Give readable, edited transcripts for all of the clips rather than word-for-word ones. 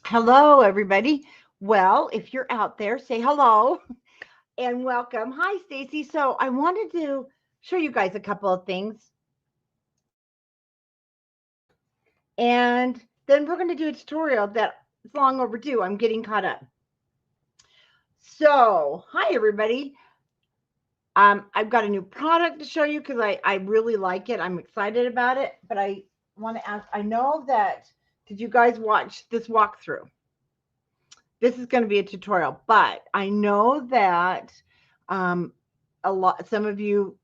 Hello, everybody. Well, if you're out there, say hello and welcome. Hi, Stacy. So I wanted to show you guys a couple of things, and then we're going to do a tutorial that is long overdue. I'm getting caught up. So, hi, everybody. I've got a new product to show you because I really like it. I'm excited about it, but I want to ask. I know that. Did you guys watch this walkthrough? This is going to be a tutorial, but I know that um, some of you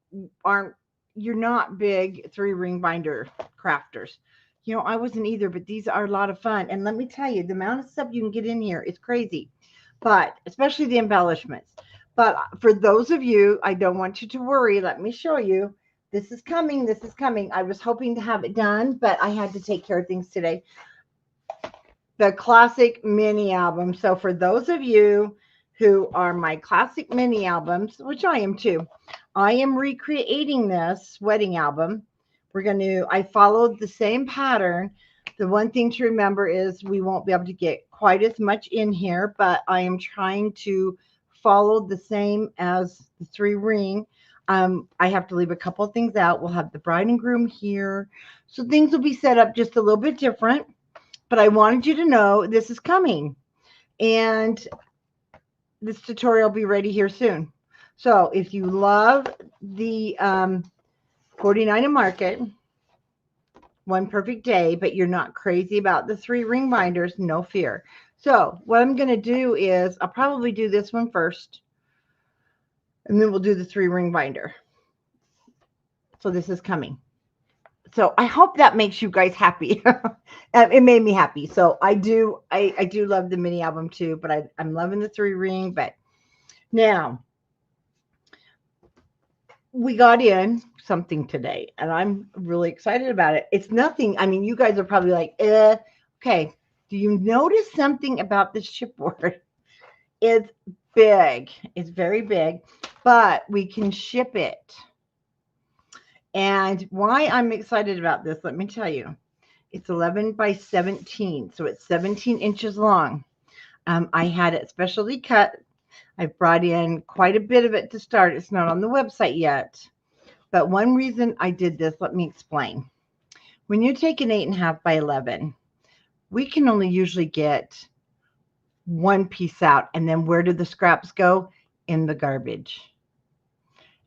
aren't, you're not big three ring binder crafters. I wasn't either, but these are a lot of fun. And let me tell you, the amount of stuff you can get in here is crazy, but especially the embellishments. But for those of you, I don't want you to worry. Let me show you. This is coming. This is coming. I was hoping to have it done, but I had to take care of things today. The classic mini album. So for those of you who are my classic mini albums, which I am too, I am recreating this wedding album. I followed the same pattern. The one thing to remember is we won't be able to get quite as much in here, but I am trying to follow the same as the three ring. I have to leave a couple of things out. We'll have the bride and groom here. So things will be set up just a little bit different, but I wanted you to know this is coming. And this tutorial will be ready here soon. So if you love the 49 and Market, One Perfect Day, but you're not crazy about the three ring binders, no fear. So what I'm going to do is I'll probably do this one first, and then we'll do the three ring binder. So this is coming. So I hope that makes you guys happy. It made me happy. So I do love the mini album too, but I'm loving the three ring. But now we got in something today, and I'm really excited about it. It's nothing. I mean, you guys are probably like, okay. Do you notice something about this chipboard? It's big. It's very big, but we can ship it. And why I'm excited about this, let me tell you. It's 11 by 17, so it's 17 inches long. I had it specially cut. I brought in quite a bit of it to start. It's not on the website yet. But one reason I did this, let me explain. When you take an 8.5 by 11, we can only usually get one piece out. And then where do the scraps go? In the garbage.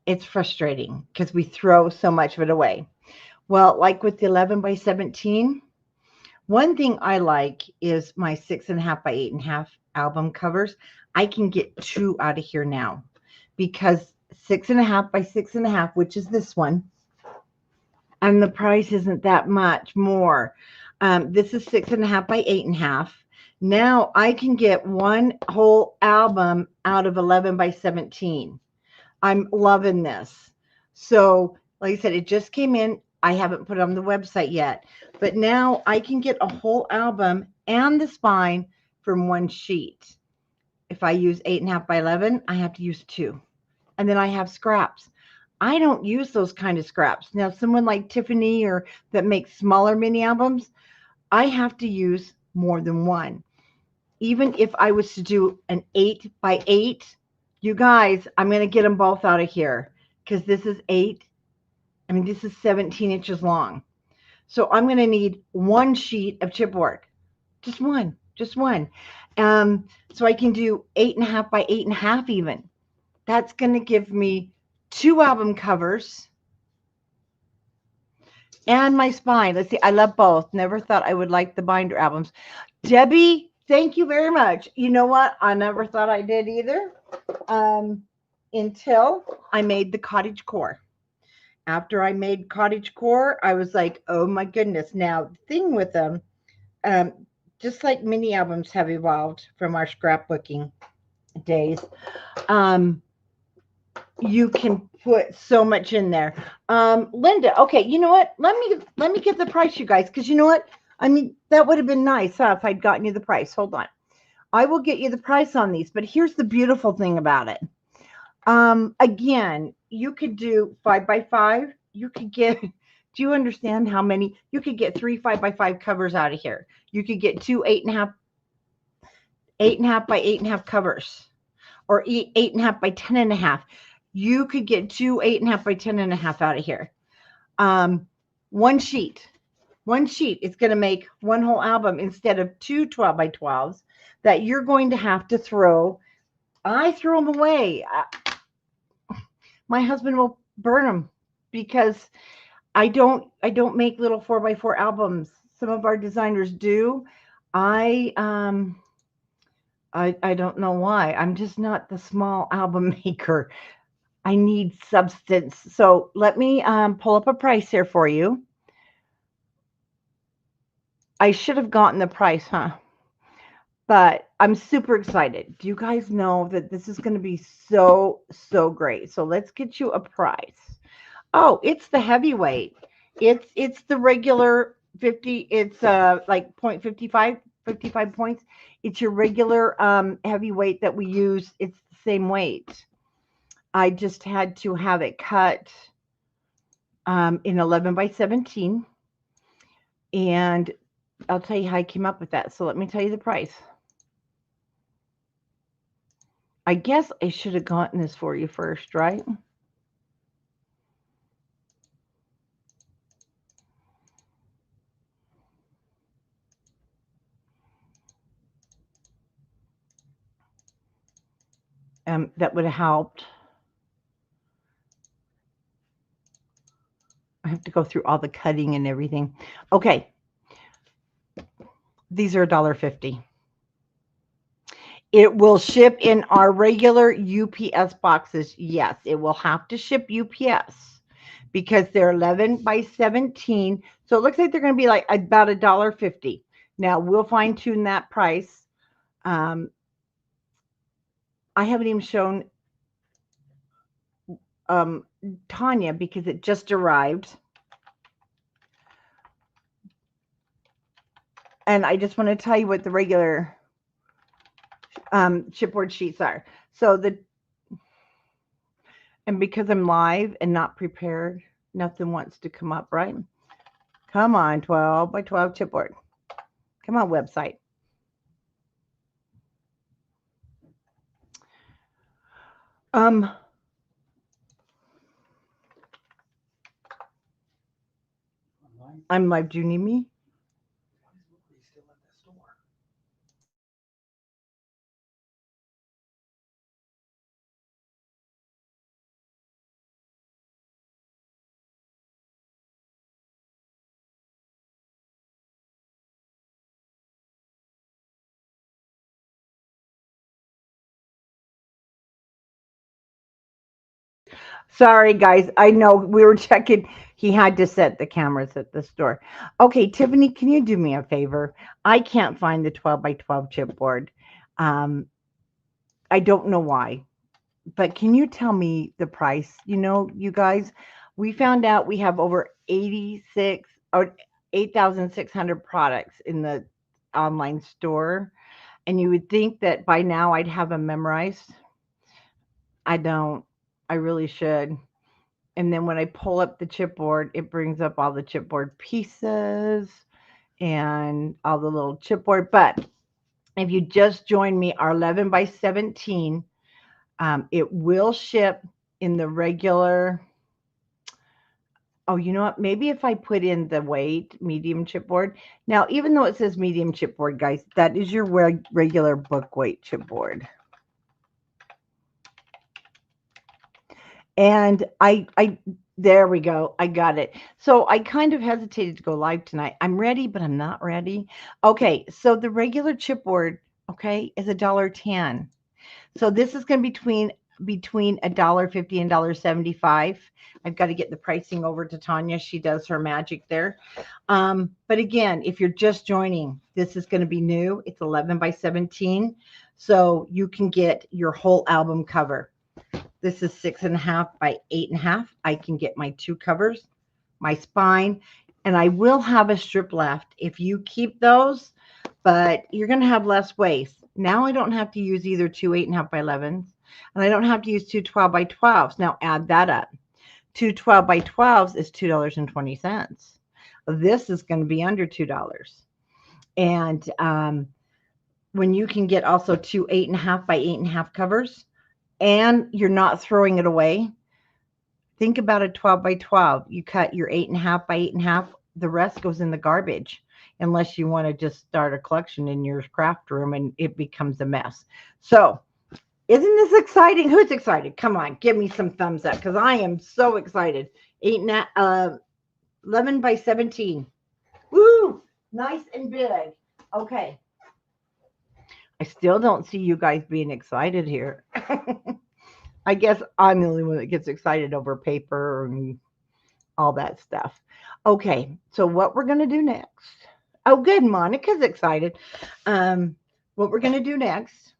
It's frustrating because we throw so much of it away. Well, like with the 11 by 17, one thing I like is my 6.5 by 8.5 album covers. I can get two out of here now because 6.5 by 6.5, which is this one, and the price isn't that much more. This is 6.5 by 8.5. Now I can get one whole album out of 11 by 17. I'm loving this. So, like I said, it just came in. I haven't put it on the website yet, but now I can get a whole album and the spine from one sheet. If I use 8.5 by 11, I have to use two. And then I have scraps. I don't use those kind of scraps. Now, someone like Tiffany or that makes smaller mini albums, I have to use more than one. Even if I was to do an 8 by 8, you guys, I'm going to get them both out of here because this is 8. I mean, this is 17 inches long. So I'm going to need one sheet of chipboard. Just one. So I can do 8.5 by 8.5 even. That's going to give me two album covers and my spine. Let's see. I love both. Never thought I would like the binder albums. Debbie, thank you very much. You know what? I never thought I did either until I made the cottage core. After I made cottage core, I was like, oh my goodness. Now, the thing with them, just like mini albums have evolved from our scrapbooking days, you can put so much in there. Linda, okay, you know what? Let me get the price, you guys, because you know what? I mean, that would have been nice, if I'd gotten you the price. Hold on. I will get you the price on these, but here's the beautiful thing about it. Again, you could do 5 by 5. You could get, do you understand how many? You could get 3 5 by 5 covers out of here. You could get two 8.5 8.5 by 8.5 covers, or 8.5 by 10.5. You could get two 8.5 by 10.5 out of here. One sheet. One sheet is going to make one whole album instead of two 12 by 12s that you're going to have to throw. I throw them away. My husband will burn them because I don't make little 4x4 albums. Some of our designers do. I don't know why. I'm just not the small album maker. I need substance. So let me pull up a price here for you. I should have gotten the price, huh? But I'm super excited. Do you guys know that this is going to be so great? So let's get you a price. Oh, it's the heavyweight. It's the regular 50. It's like 0.55, 55 points. It's your regular heavyweight that we use. It's the same weight. I just had to have it cut in 11 by 17. And I'll tell you how I came up with that. So let me tell you the price. I guess I should have gotten this for you first, right? That would have helped. I have to go through all the cutting and everything. Okay. These are $1.50. It will ship in our regular UPS boxes. Yes, it will have to ship UPS because they're 11 by 17. So it looks like they're going to be like about $1.50. Now we'll fine tune that price. I haven't even shown Tanya because it just arrived. And I just want to tell you what the regular chipboard sheets are. So and because I'm live and not prepared, nothing wants to come up, right? Come on, 12 by 12 chipboard. Come on, website. I'm live. Do you need me? Sorry, guys. I know we were checking. He had to set the cameras at the store. Okay, Tiffany, can you do me a favor? I can't find the 12 by 12 chipboard. I don't know why, but can you tell me the price? You know, you guys, we found out we have over 86 or 8,600 products in the online store. And you would think that by now I'd have them memorized. I don't. I really should. And then when I pull up the chipboard, it brings up all the chipboard pieces and all the little chipboard. But if you just join me, our 11 by 17, it will ship in the regular. Oh, you know what? Maybe if I put in the weight, medium chipboard. Now, even though it says medium chipboard, guys, that is your regular book weight chipboard. And there we go. I got it. So I kind of hesitated to go live tonight. I'm ready, but I'm not ready. Okay. So the regular chipboard, okay, is $1.10. So this is going to be between $1.50 and $1.75. I've got to get the pricing over to Tanya. She does her magic there. But again, if you're just joining, this is going to be new. It's 11 by 17. So you can get your whole album cover. This is 6.5 by 8.5. I can get my two covers, my spine, and I will have a strip left if you keep those, but you're going to have less waste. Now I don't have to use either two 8.5 by 11s, and I don't have to use two 12 by 12s. Now add that up. Two 12 by 12s is $2.20. This is going to be under $2. And when you can get also 2 8.5 by 8.5 covers and you're not throwing it away. Think about a 12 by 12. You cut your 8.5 by 8.5. The rest goes in the garbage unless you want to just start a collection in your craft room and it becomes a mess. So isn't this exciting? Who's excited? Come on, give me some thumbs up because I am so excited. 11 by 17. Woo! Nice and big. Okay. I still don't see you guys being excited here. I guess I'm the only one that gets excited over paper and all that stuff. Okay, so what we're going to do next. Oh, good. Monica's excited. What we're going to do next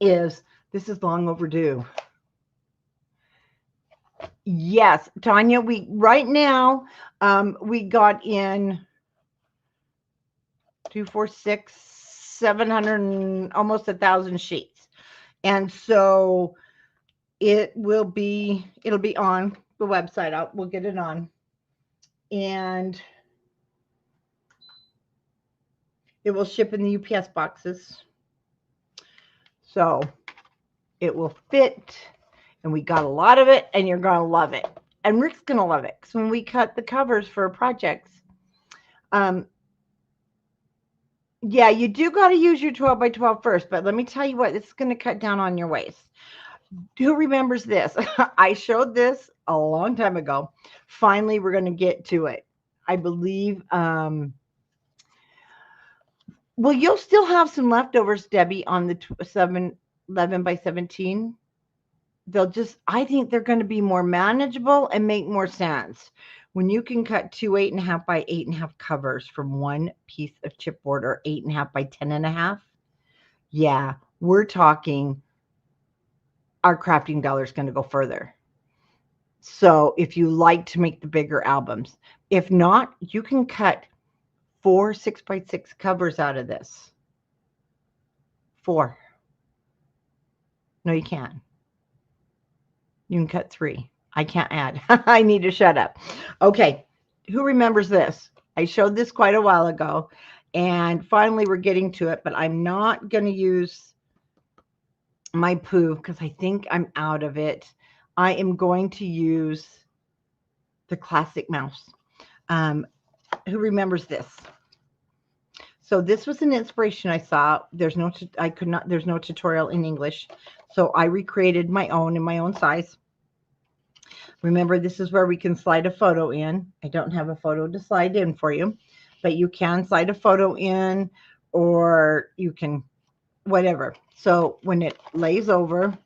is, this is long overdue. Yes, Tanya, we right now, we got in 2, 4, 6, 700, almost 1,000 sheets. And so it'll be on the website. We'll get it on. And it will ship in the UPS boxes. So it will fit. And we got a lot of it, and you're going to love it. And Rick's going to love it. Because when we cut the covers for projects, yeah, you do got to use your 12 by 12 first. But let me tell you what, it's going to cut down on your waist. Who remembers this? I showed this a long time ago. Finally, we're going to get to it. I believe, well, you'll still have some leftovers, Debbie, on the 11 by 17. I think they're going to be more manageable and make more sense. When you can cut 2 8.5 by 8.5 covers from one piece of chipboard or 8.5 by 10.5, yeah, we're talking our crafting dollar is going to go further. So if you like to make the bigger albums, if not, you can cut 4 6 by 6 covers out of this. 4. No, you can't. You can cut 3. I can't add. I need to shut up. Okay. Who remembers this? I showed this quite a while ago, and finally we're getting to it, but I'm not going to use my poo because I think I'm out of it. I am going to use the classic mouse. Who remembers this? So this was an inspiration I saw. There's no tutorial in English. So I recreated my own in my own size. Remember, this is where we can slide a photo in. I don't have a photo to slide in for you, but you can slide a photo in, or you can, whatever. So when it lays over,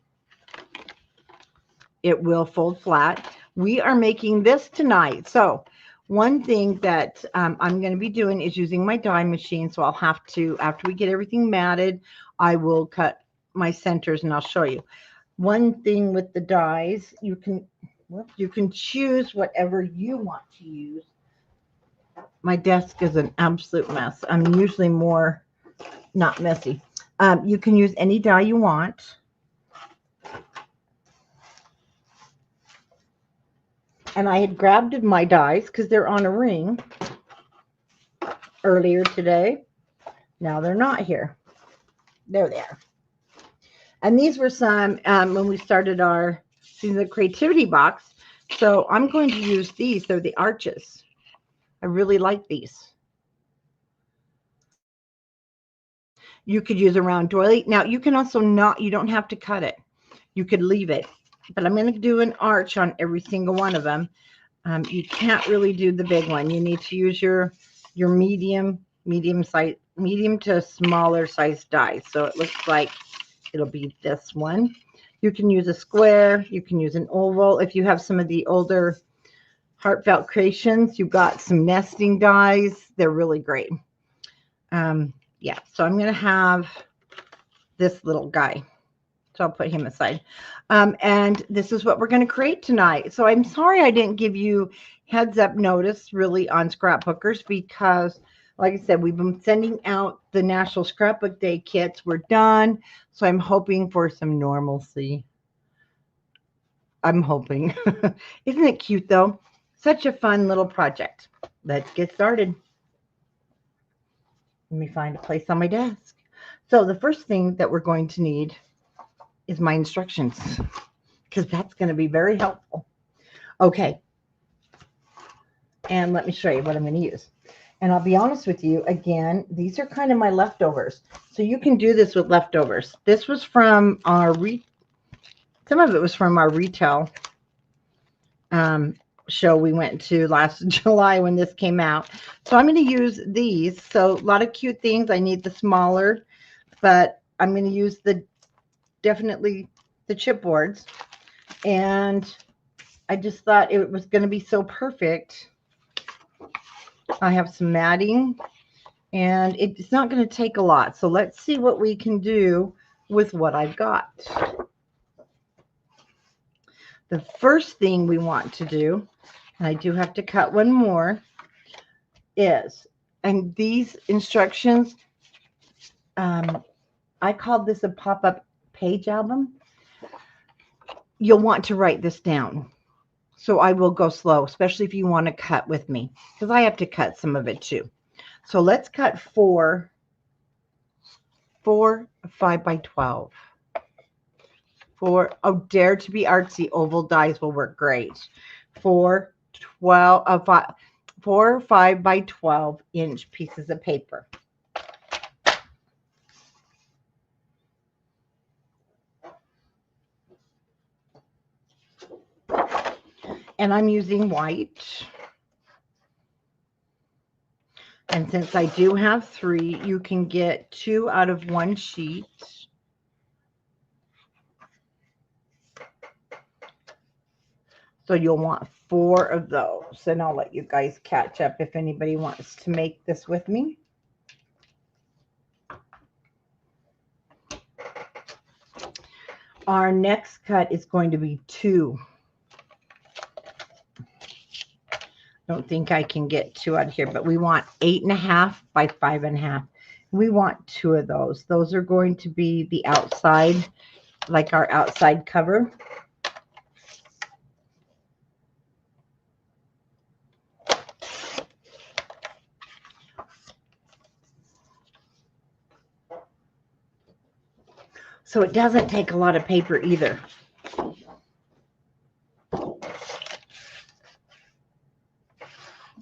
it will fold flat. We are making this tonight. So one thing that I'm going to be doing is using my die machine. So I'll have to, after we get everything matted, I will cut my centers and I'll show you. One thing with the dies, you can choose whatever you want to use. My desk is an absolute mess. I'm usually more not messy. You can use any die you want. And I had grabbed my dies because they're on a ring earlier today. Now they're not here. There they are. And these were some when we started our the creativity box. So I'm going to use these. They're the arches. I really like these. You could use a round doily. Now you can also you don't have to cut it. You could leave it. But I'm going to do an arch on every single one of them. You can't really do the big one. You need to use your medium to smaller size dies. So it looks like it'll be this one. You can use a square. You can use an oval. If you have some of the older Heartfelt Creations, you've got some nesting dies. They're really great. Yeah, so I'm going to have this little guy. So I'll put him aside. And this is what we're going to create tonight. So I'm sorry I didn't give you heads up notice really on Scrapbookers because, like I said, we've been sending out the National Scrapbook Day kits. We're done. So I'm hoping for some normalcy. I'm hoping. Isn't it cute, though? Such a fun little project. Let's get started. Let me find a place on my desk. So the first thing that we're going to need is my instructions, because that's going to be very helpful. Okay. And let me show you what I'm going to use. And I'll be honest with you, again, these are kind of my leftovers. So you can do this with leftovers. This was from our, some of it was from our retail show we went to last July when this came out. So I'm going to use these. So a lot of cute things. I need the smaller, but I'm going to use definitely the chipboards. And I just thought it was going to be so perfect. I have some matting, and it's not going to take a lot. So let's see what we can do with what I've got. The first thing we want to do, and I do have to cut one more, is, and these instructions, I called this a pop-up page album. You'll want to write this down. So I will go slow, especially if you want to cut with me, because I have to cut some of it too. So let's cut four 5x12. Dare to be artsy, oval dies will work great. 4 5x12 inch pieces of paper. And I'm using white. And since I do have 3, you can get 2 out of 1 sheet. So you'll want 4 of those. And I'll let you guys catch up if anybody wants to make this with me. Our next cut is going to be 2. Don't think I can get 2 out of here, but we want 8.5 by 5.5. We want 2 of those. Those are going to be the outside, like our outside cover. So it doesn't take a lot of paper either.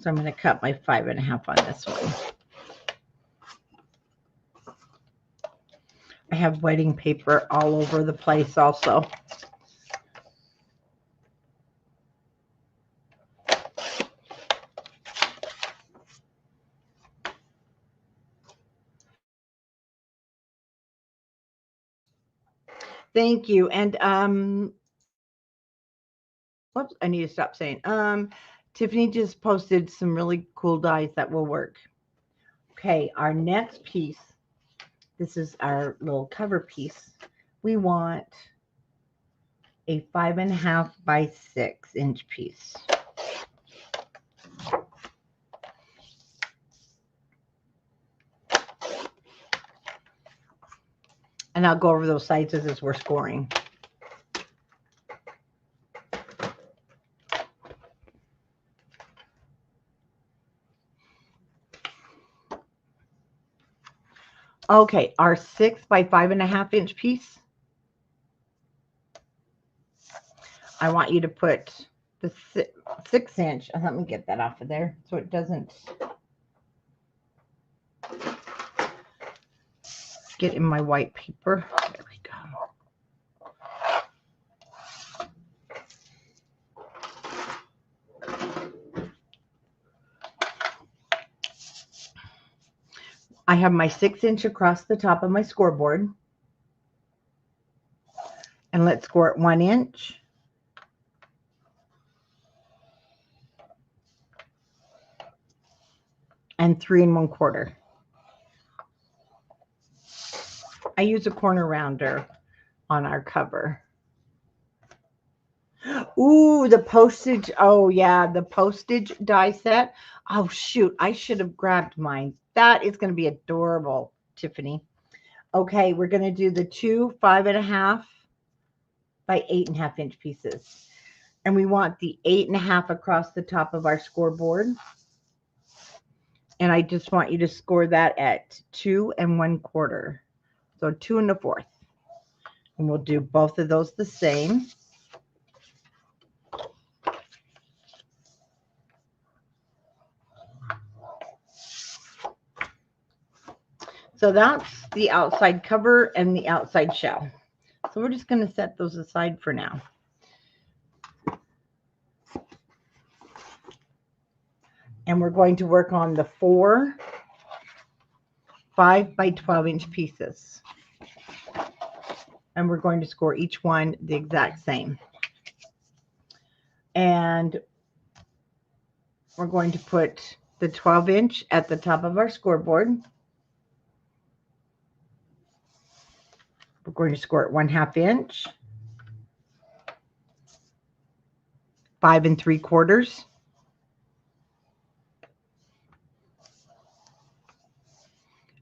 So I'm going to cut my 5.5 on this one. I have wedding paper all over the place also. Thank you. And whoops, I need to stop saying. Tiffany just posted some really cool dies that will work. Okay, our next piece, this is our little cover piece. We want a 5.5 by 6 inch piece. And I'll go over those sizes as we're scoring. Okay, our 6 by 5.5 inch piece. I want you to put the 6 inch, and let me get that off of there so it doesn't get in my white paper. There we go. I have my 6 inch across the top of my scoreboard. And let's score it 1 inch. And 3 1/4. I use a corner rounder on our cover. Ooh, the postage. Oh, yeah, the postage die set. Oh, shoot. I should have grabbed mine. That is going to be adorable, Tiffany. Okay, we're going to do the 2 5.5 by 8.5 inch pieces. And we want the 8.5 across the top of our scoreboard. And I just want you to score that at 2 1/4. So 2 1/4. And we'll do both of those the same. So that's the outside cover and the outside shell. So we're just going to set those aside for now. And we're going to work on the 4 5 by 12 inch pieces. And we're going to score each one the exact same. And we're going to put the 12 inch at the top of our scoreboard. We're going to score it 1/2 inch, 5 3/4,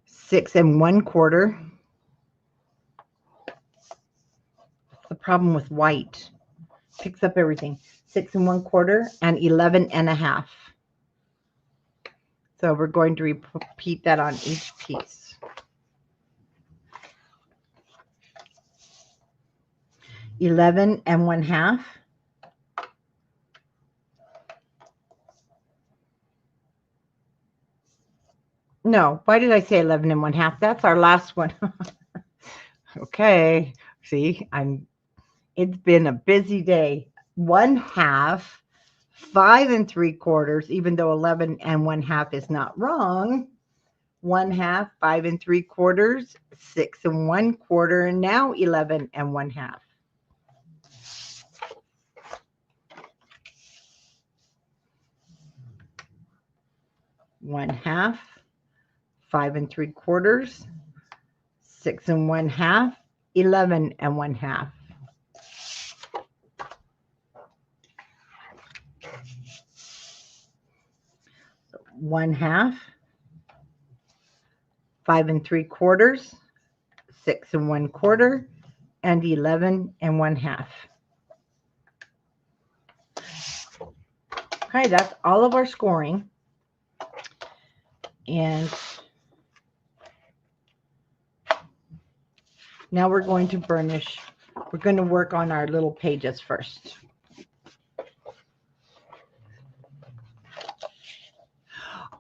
6 1/4. The problem with white, picks up everything. 6 1/4 and 11 1/2. So we're going to repeat that on each piece. 11 1/2. No, why did I say 11 1/2? That's our last one. Okay, see, it's been a busy day. 1/2, 5 3/4, even though 11 1/2 is not wrong. 1/2, 5 3/4, 6 1/4, and now 11 1/2. One half, 5 3/4, 6 1/2, 11 1/2. So 1/2, 5 3/4, 6 1/4, and 11 1/2. Okay, that's all of our scoring. And now we're going to burnish. We're going to work on our little pages first.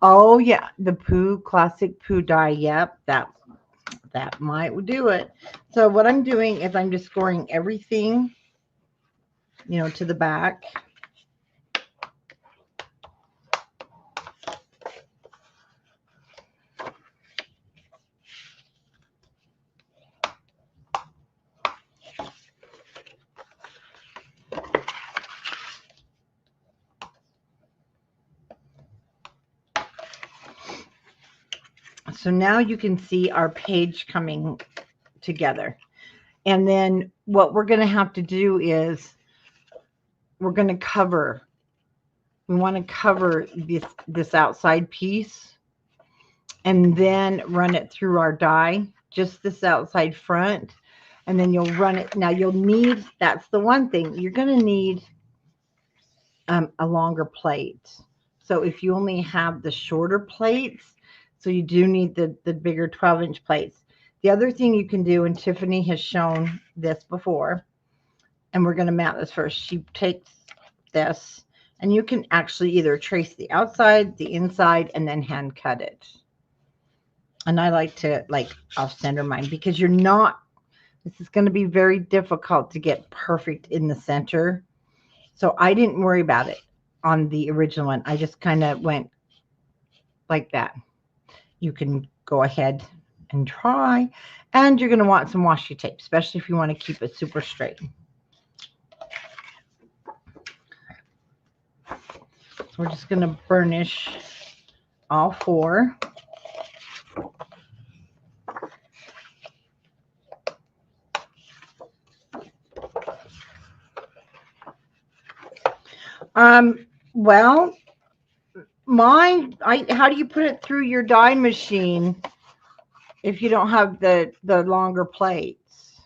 Oh yeah, the classic Pooh die. Yep, that might do it. So what I'm doing is I'm just scoring everything, to the back. So now you can see our page coming together. And then what we're going to have to do is we're going to cover. We want to cover this outside piece and then run it through our die, just this outside front. And then you'll run it. Now you'll need, that's the one thing, you're going to need a longer plate. So if you only have the shorter plates, so you do need the bigger 12-inch plates. The other thing you can do, and Tiffany has shown this before, and we're going to mount this first. She takes this, and you can actually either trace the outside, the inside, and then hand cut it. And I like to off center mine because this is going to be very difficult to get perfect in the center. So I didn't worry about it on the original one. I just kind of went like that. You can go ahead and try, and you're going to want some washi tape, especially if you want to keep it super straight. So we're just going to burnish all 4. Well, how do you put it through your die machine if you don't have the longer plates?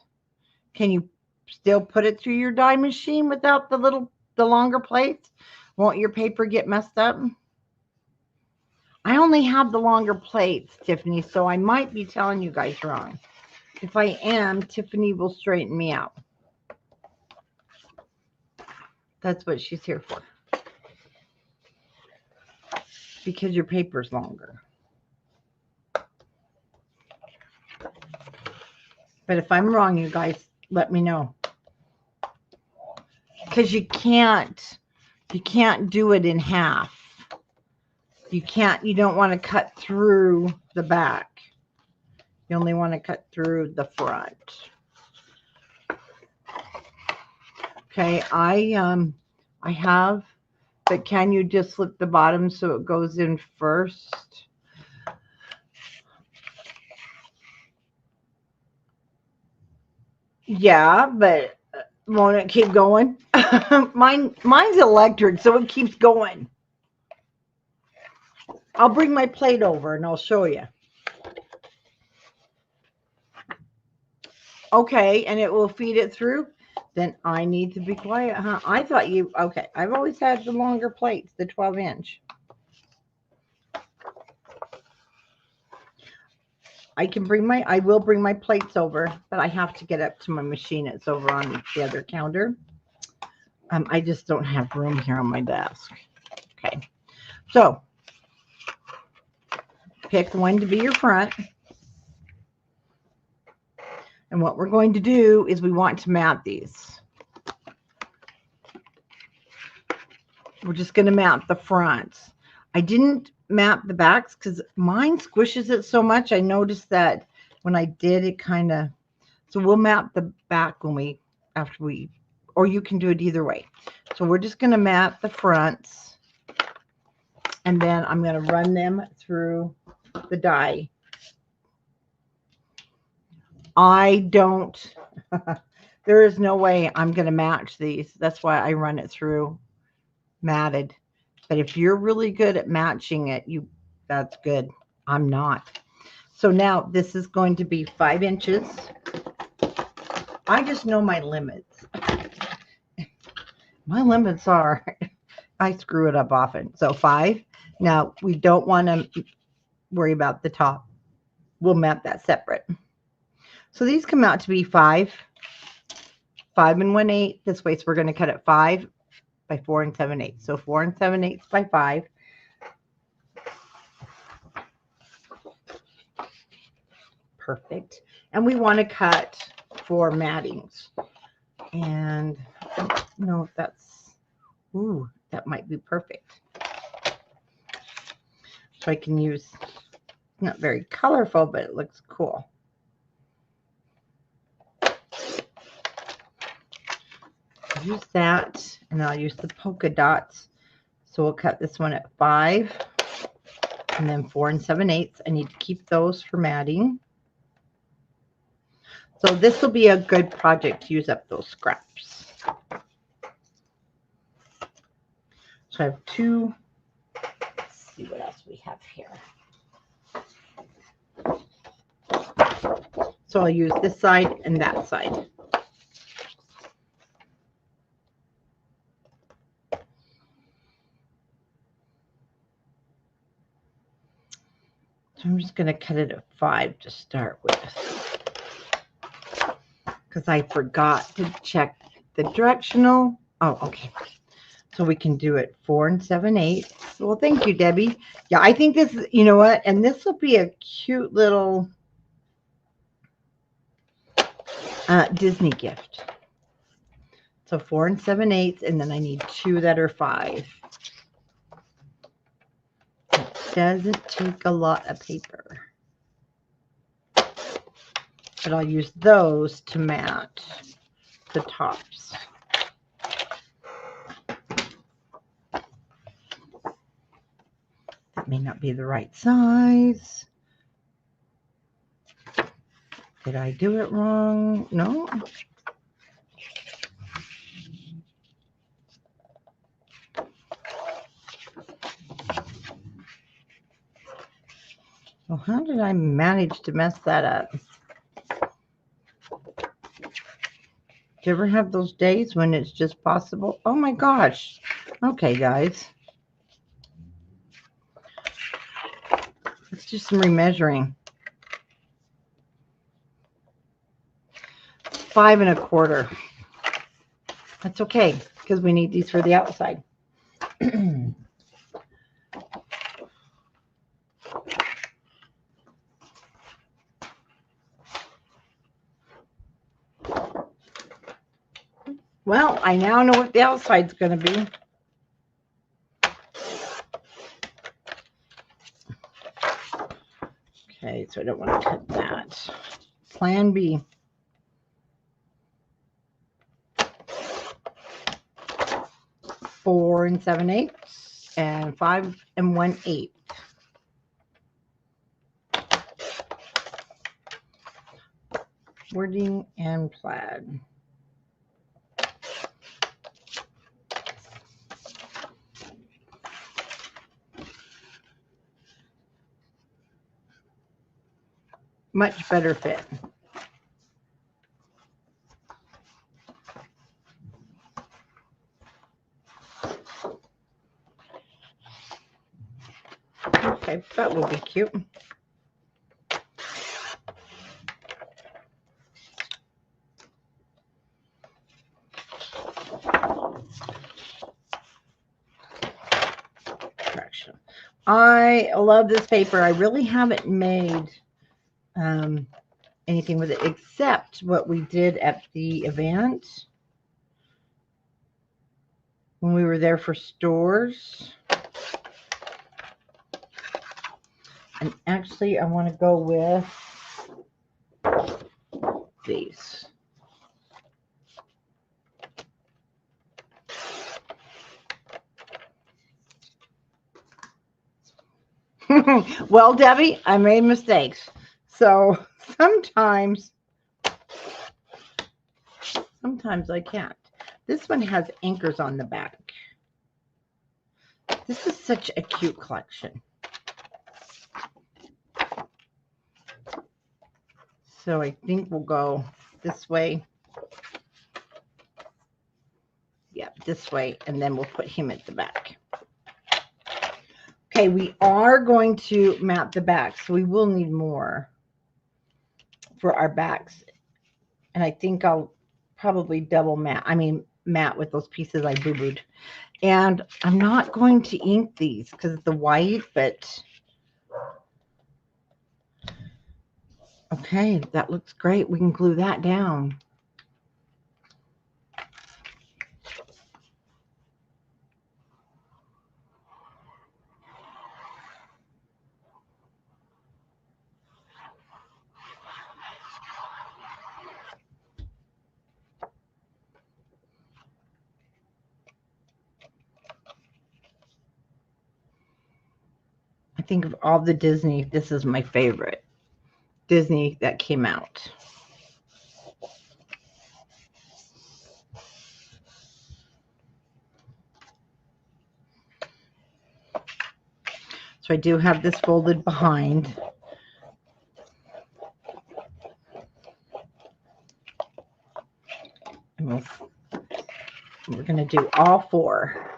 Can you still put it through your die machine without the longer plates? Won't your paper get messed up? I only have the longer plates, Tiffany, so I might be telling you guys wrong. If I am, Tiffany will straighten me out. That's what she's here for. Because your paper's longer. But if I'm wrong, you guys let me know. Because you can't do it in half. You don't want to cut through the back. You only want to cut through the front. Okay, I have, but can you just slip the bottom so it goes in first? Yeah, but won't it keep going? Mine's electric, so it keeps going. I'll bring my plate over and I'll show you. Okay, and it will feed it through? Then I need to be quiet, huh? I thought you, okay, I've always had the longer plates, the 12-inch. I will bring my plates over, but I have to get up to my machine. It's over on the other counter. I just don't have room here on my desk. Okay, so pick one to be your front. And what we're going to do is we want to mat these. We're just going to mat the fronts. I didn't map the backs because mine squishes it so much. I noticed that when I did it kind of, so we'll map the back after we, or you can do it either way. So we're just going to map the fronts and then I'm going to run them through the die. I don't, there is no way I'm going to match these. That's why I run it through matted. But if you're really good at matching it, that's good. I'm not. So now this is going to be 5 inches. I just know my limits. My limits are, I screw it up often. So 5. Now we don't want to worry about the top. We'll map that separate. So these come out to be 5 1/8 this way. So we're going to cut it 5 by 4 7/8. So 4 7/8 by 5. Perfect. And we want to cut 4 mattings. And I don't know if that's, ooh, that might be perfect. So I can use, not very colorful, but it looks cool. Use that, and I'll use the polka dots. So we'll cut this one at 5 and then 4 7/8. I need to keep those for matting. So this will be a good project to use up those scraps. So I have 2. Let's see what else we have here. So I'll use this side and that side. So I'm just going to cut it at 5 to start with. Because I forgot to check the directional. Oh, okay. So we can do it 4 7/8. Well, thank you, Debbie. Yeah, I think this is, you know what? And this will be a cute little Disney gift. So 4 7/8, and then I need 2 that are 5. It doesn't take a lot of paper. But I'll use those to mat the tops. That may not be the right size. Did I do it wrong? No. Well, how did I manage to mess that up? Do you ever have those days when it's just possible? Oh my gosh. Okay, guys. Let's do some remeasuring. 5 1/4. That's okay because we need these for the outside. Well, I now know what the outside's going to be. Okay, so I don't want to cut that. Plan B. Four 7/8 and 5 1/8. Wording and plaid. Much better fit. Okay, that will be cute. I love this paper. I really haven't made anything with it except what we did at the event when we were there for stores. And actually, I want to go with these. Well, Debbie, I made mistakes. So sometimes I can't. This one has anchors on the back. This is such a cute collection. So I think we'll go this way. Yeah, this way, and then we'll put him at the back. Okay, we are going to mat the back, so we will need more for our backs. And I think I'll probably double mat. I mean, mat with those pieces I boo-booed. And I'm not going to ink these because it's the white, but okay, that looks great. We can glue that down. I think of all the Disney, this is my favorite Disney that came out. So I do have this folded behind. And we're going to do all 4.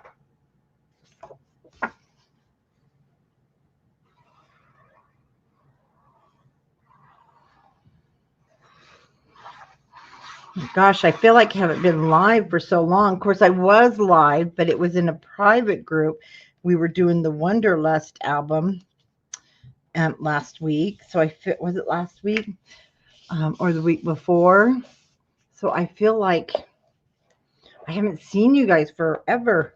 Gosh, I feel like I haven't been live for so long. Of course, I was live, but it was in a private group. We were doing the Wonderlust album last week. So was it last week or the week before? So I feel like I haven't seen you guys forever.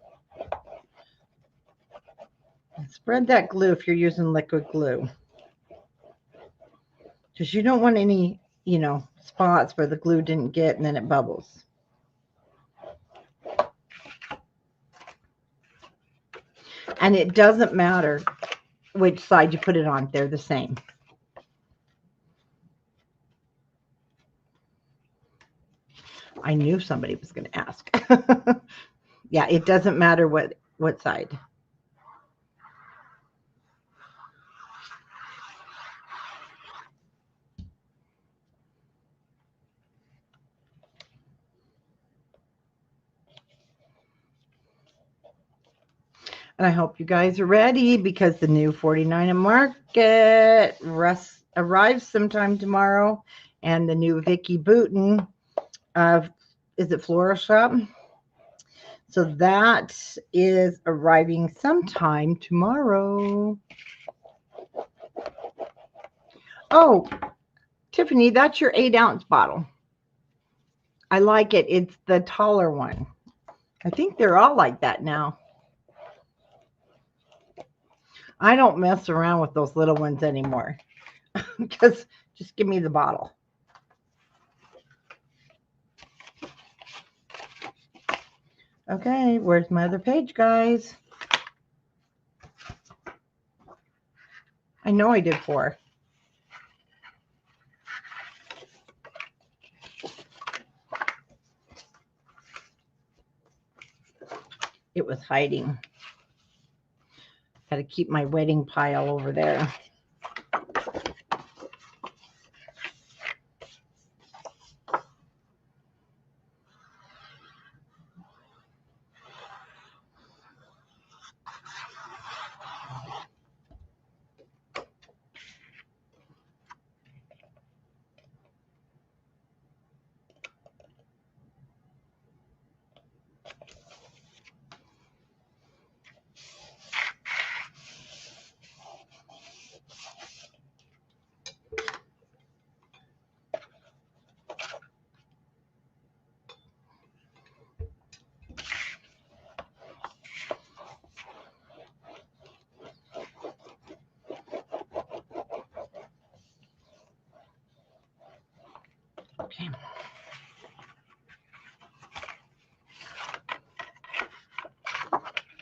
Spread that glue if you're using liquid glue, because you don't want any, spots where the glue didn't get and then it bubbles. And it doesn't matter which side you put it on, they're the same. I knew somebody was going to ask. Yeah, it doesn't matter what side. And I hope you guys are ready because the new 49 and Market arrives sometime tomorrow. And the new Vicky Booten Is it Flora Shop? So that is arriving sometime tomorrow. Oh, Tiffany, that's your 8-ounce bottle. I like it. It's the taller one. I think they're all like that now. I don't mess around with those little ones anymore because just give me the bottle. Okay, where's my other page, guys? I know I did 4. It was hiding. Got to keep my wedding pile over there. Okay.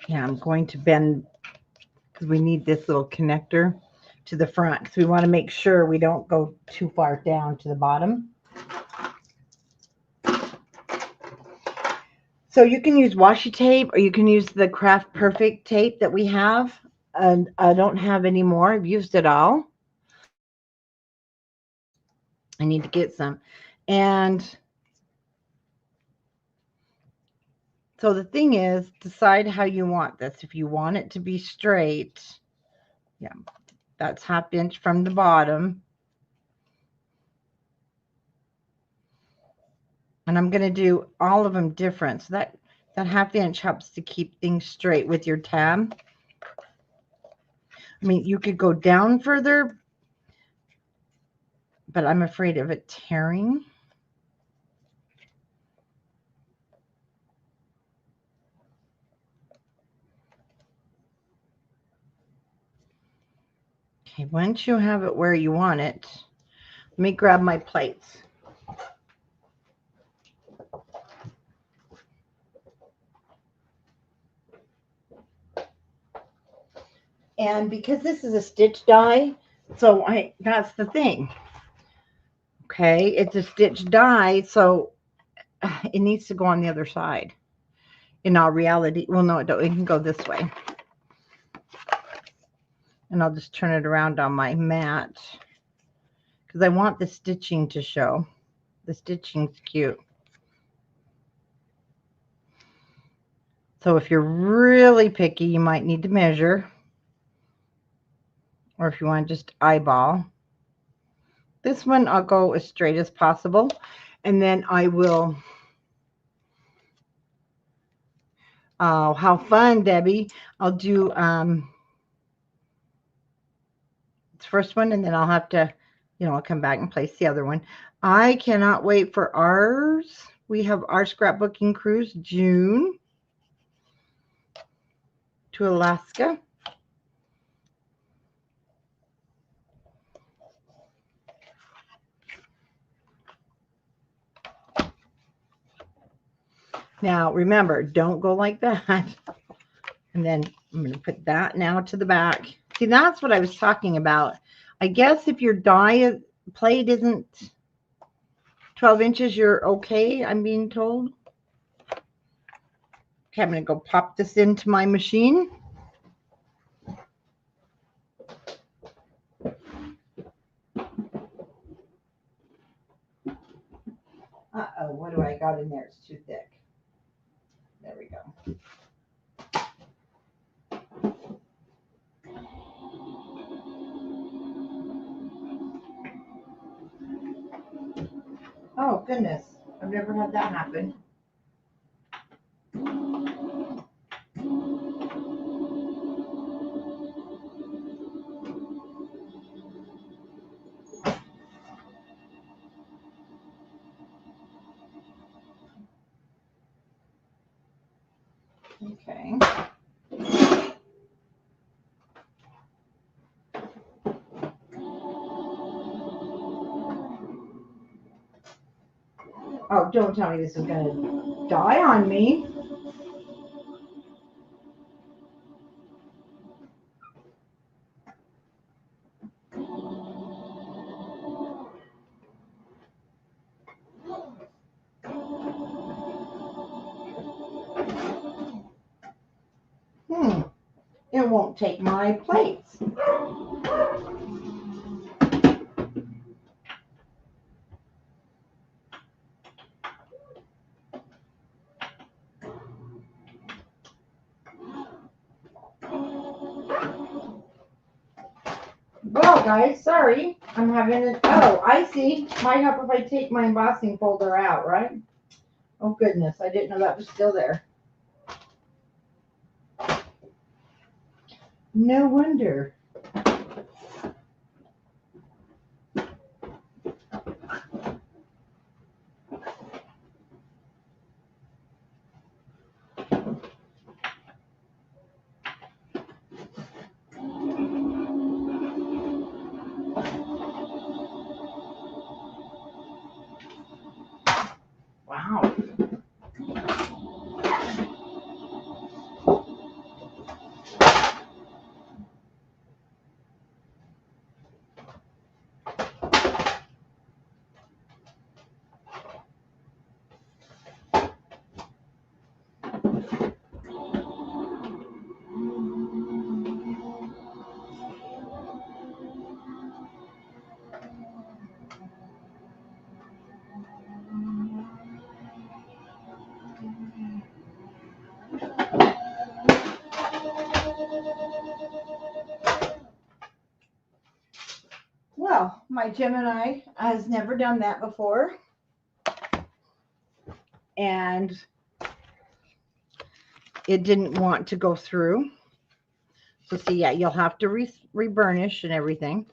Yeah, I'm going to bend because we need this little connector to the front because we want to make sure we don't go too far down to the bottom. So you can use washi tape or you can use the Craft Perfect tape that we have. And I don't have any more. I've used it all. I need to get some. And so the thing is, decide how you want this. If you want it to be straight, yeah, that's 1/2 inch from the bottom. And I'm going to do all of them different. So that 1/2 inch helps to keep things straight with your tab. I mean, you could go down further, but I'm afraid of it tearing. Okay, once you have it where you want it, let me grab my plates. And because this is a stitch die, so that's the thing. Okay, it's a stitch die, so it needs to go on the other side. In all reality, well, no, it can go this way. And I'll just turn it around on my mat because I want the stitching to show. The stitching's cute. So if you're really picky, you might need to measure. Or if you want to just eyeball. This one, I'll go as straight as possible. And then I will... Oh, how fun, Debbie. I'll do the first one, and then I'll have to, I'll come back and place the other one. I cannot wait for ours. We have our scrapbooking cruise June to Alaska. Now, remember, don't go like that. And then I'm going to put that now to the back. See, that's what I was talking about. I guess if your die plate isn't 12 inches, you're okay, I'm being told. Okay, I'm going to go pop this into my machine. Uh-oh, what do I got in there? It's too thick. There we go. Oh, goodness. I've never had that happen. Okay. Oh, don't tell me this is going to die on me. It won't take my plates. Well, guys, sorry. I'm having it. Oh, I see. Might help if I take my embossing folder out, right? Oh, goodness. I didn't know that was still there. No wonder. Wow. Well, my Gemini has never done that before. And it didn't want to go through. So see, yeah, you'll have to reburnish and everything.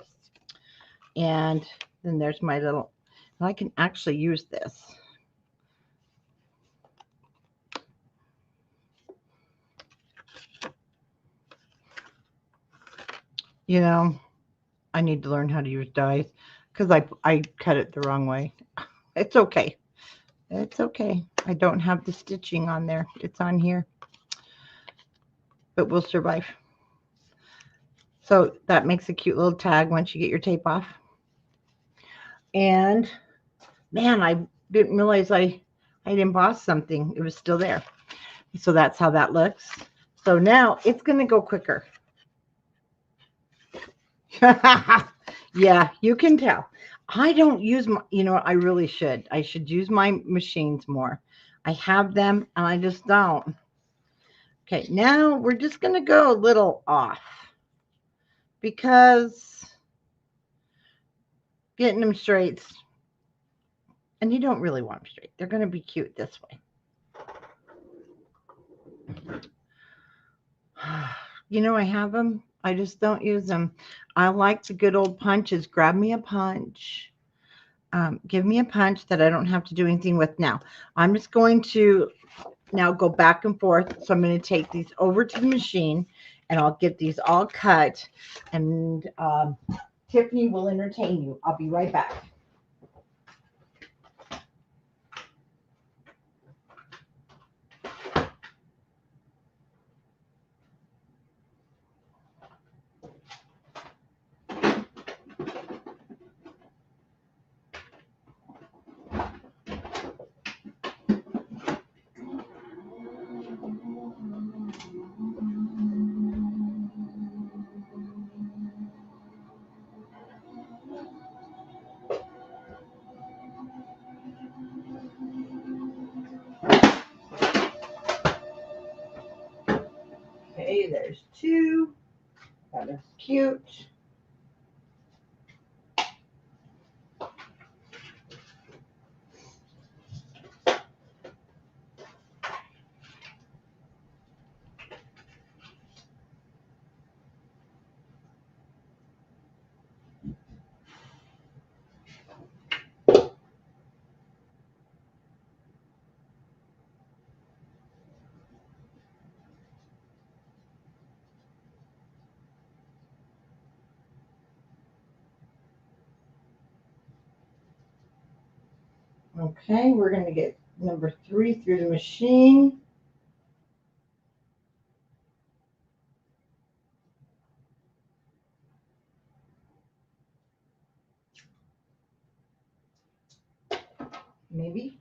And then there's my little, I can actually use this. You know, I need to learn how to use dies because I cut it the wrong way. It's okay. It's okay. I don't have the stitching on there. It's on here. But we'll survive. So that makes a cute little tag once you get your tape off. And man, I didn't realize I'd embossed something. It was still there. So that's how that looks. So now it's going to go quicker. Yeah, you can tell. I don't use my, you know, I really should. I should use my machines more. I have them and I just don't. Okay, now we're just going to go a little off because getting them straight, and you don't really want them straight. They're going to be cute this way. You know, I have them. I just don't use them. I like the good old punches. Grab me a punch. Give me a punch that I don't have to do anything with now. I'm just going to now go back and forth. So I'm going to take these over to the machine and I'll get these all cut. And Tiffany will entertain you. I'll be right back. Okay, there's two. That is cute. Okay, we're going to get number 3 through the machine. Maybe.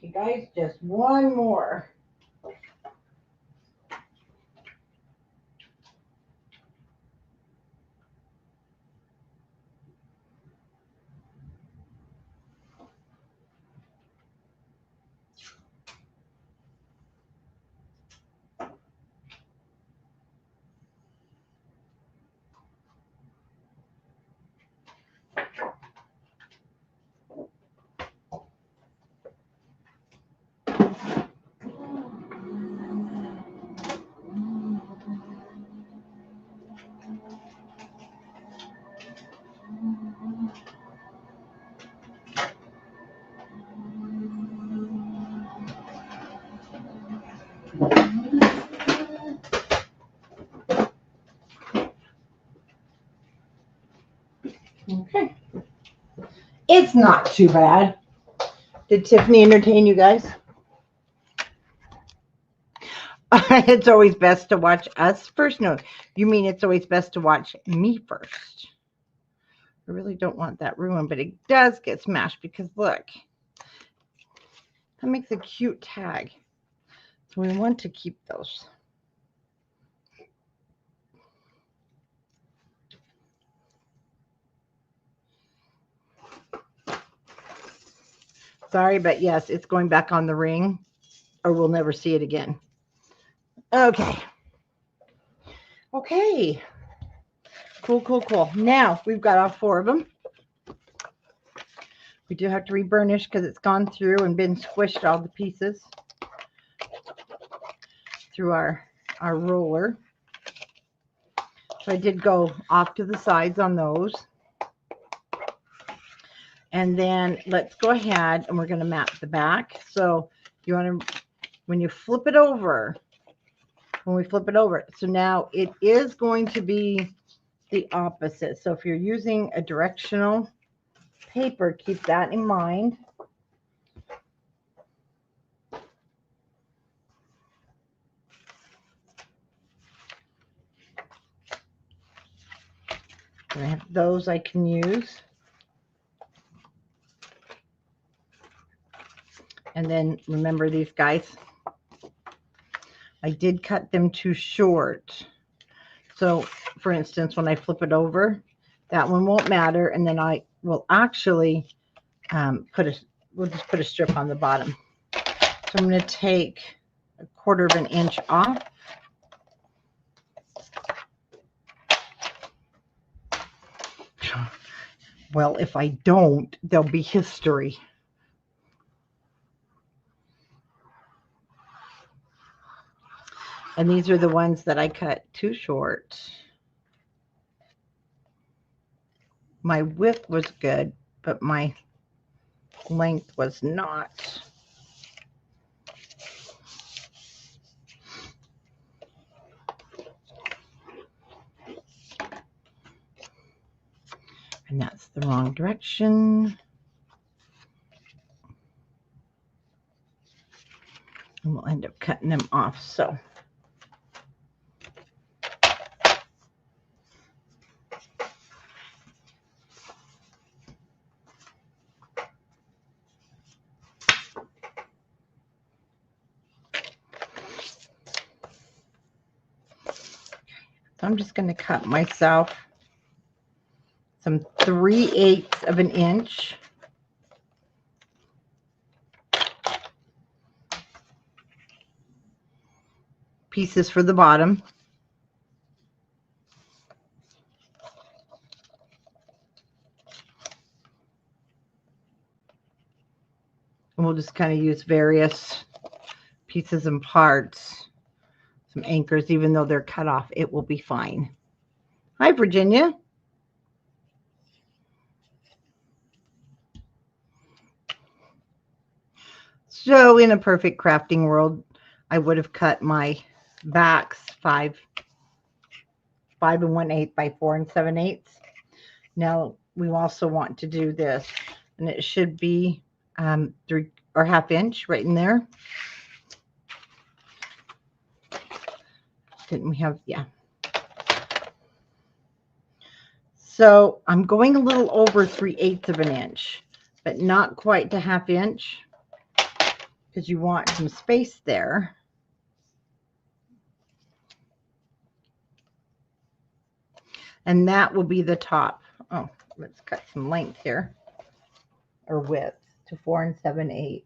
Okay, guys, just one more. Okay. It's not too bad. Did Tiffany entertain you guys? It's always best to watch us first. No, you mean it's always best to watch me first. I really don't want that ruined, but it does get smashed because look, that makes a cute tag. So we want to keep those. Sorry, but yes, it's going back on the ring or we'll never see it again. Okay. Okay. Cool, cool, cool. Now we've got all 4 of them. We do have to reburnish because it's gone through and been squished all the pieces through our roller. So I did go off to the sides on those. And then let's go ahead and we're going to map the back. So you want to, when you flip it over, so now it is going to be the opposite. So if you're using a directional paper, keep that in mind. And I have those I can use. And then remember these guys, I did cut them too short. So for instance, when I flip it over, that one won't matter. And then I will actually we'll just put a strip on the bottom. So I'm going to take 1/4 of an inch off. Well, if I don't, there'll be history. And these are the ones that I cut too short. My width was good, but my length was not. And that's the wrong direction. And we'll end up cutting them off. So I'm just going to cut myself some 3/8 of an inch. pieces for the bottom. And we'll just kind of use various pieces and parts, some anchors, even though they're cut off, it will be fine. Hi, Virginia. So in a perfect crafting world, I would have cut my backs 5 1/8 by 4 7/8. Now we also want to do this, and it should be 3 or 1/2 inch right in there. Didn't we have, yeah. So I'm going a little over 3/8 of an inch, but not quite to 1/2 inch, because you want some space there. And that will be the top. Oh, let's cut some length here, or width, to 4 7/8.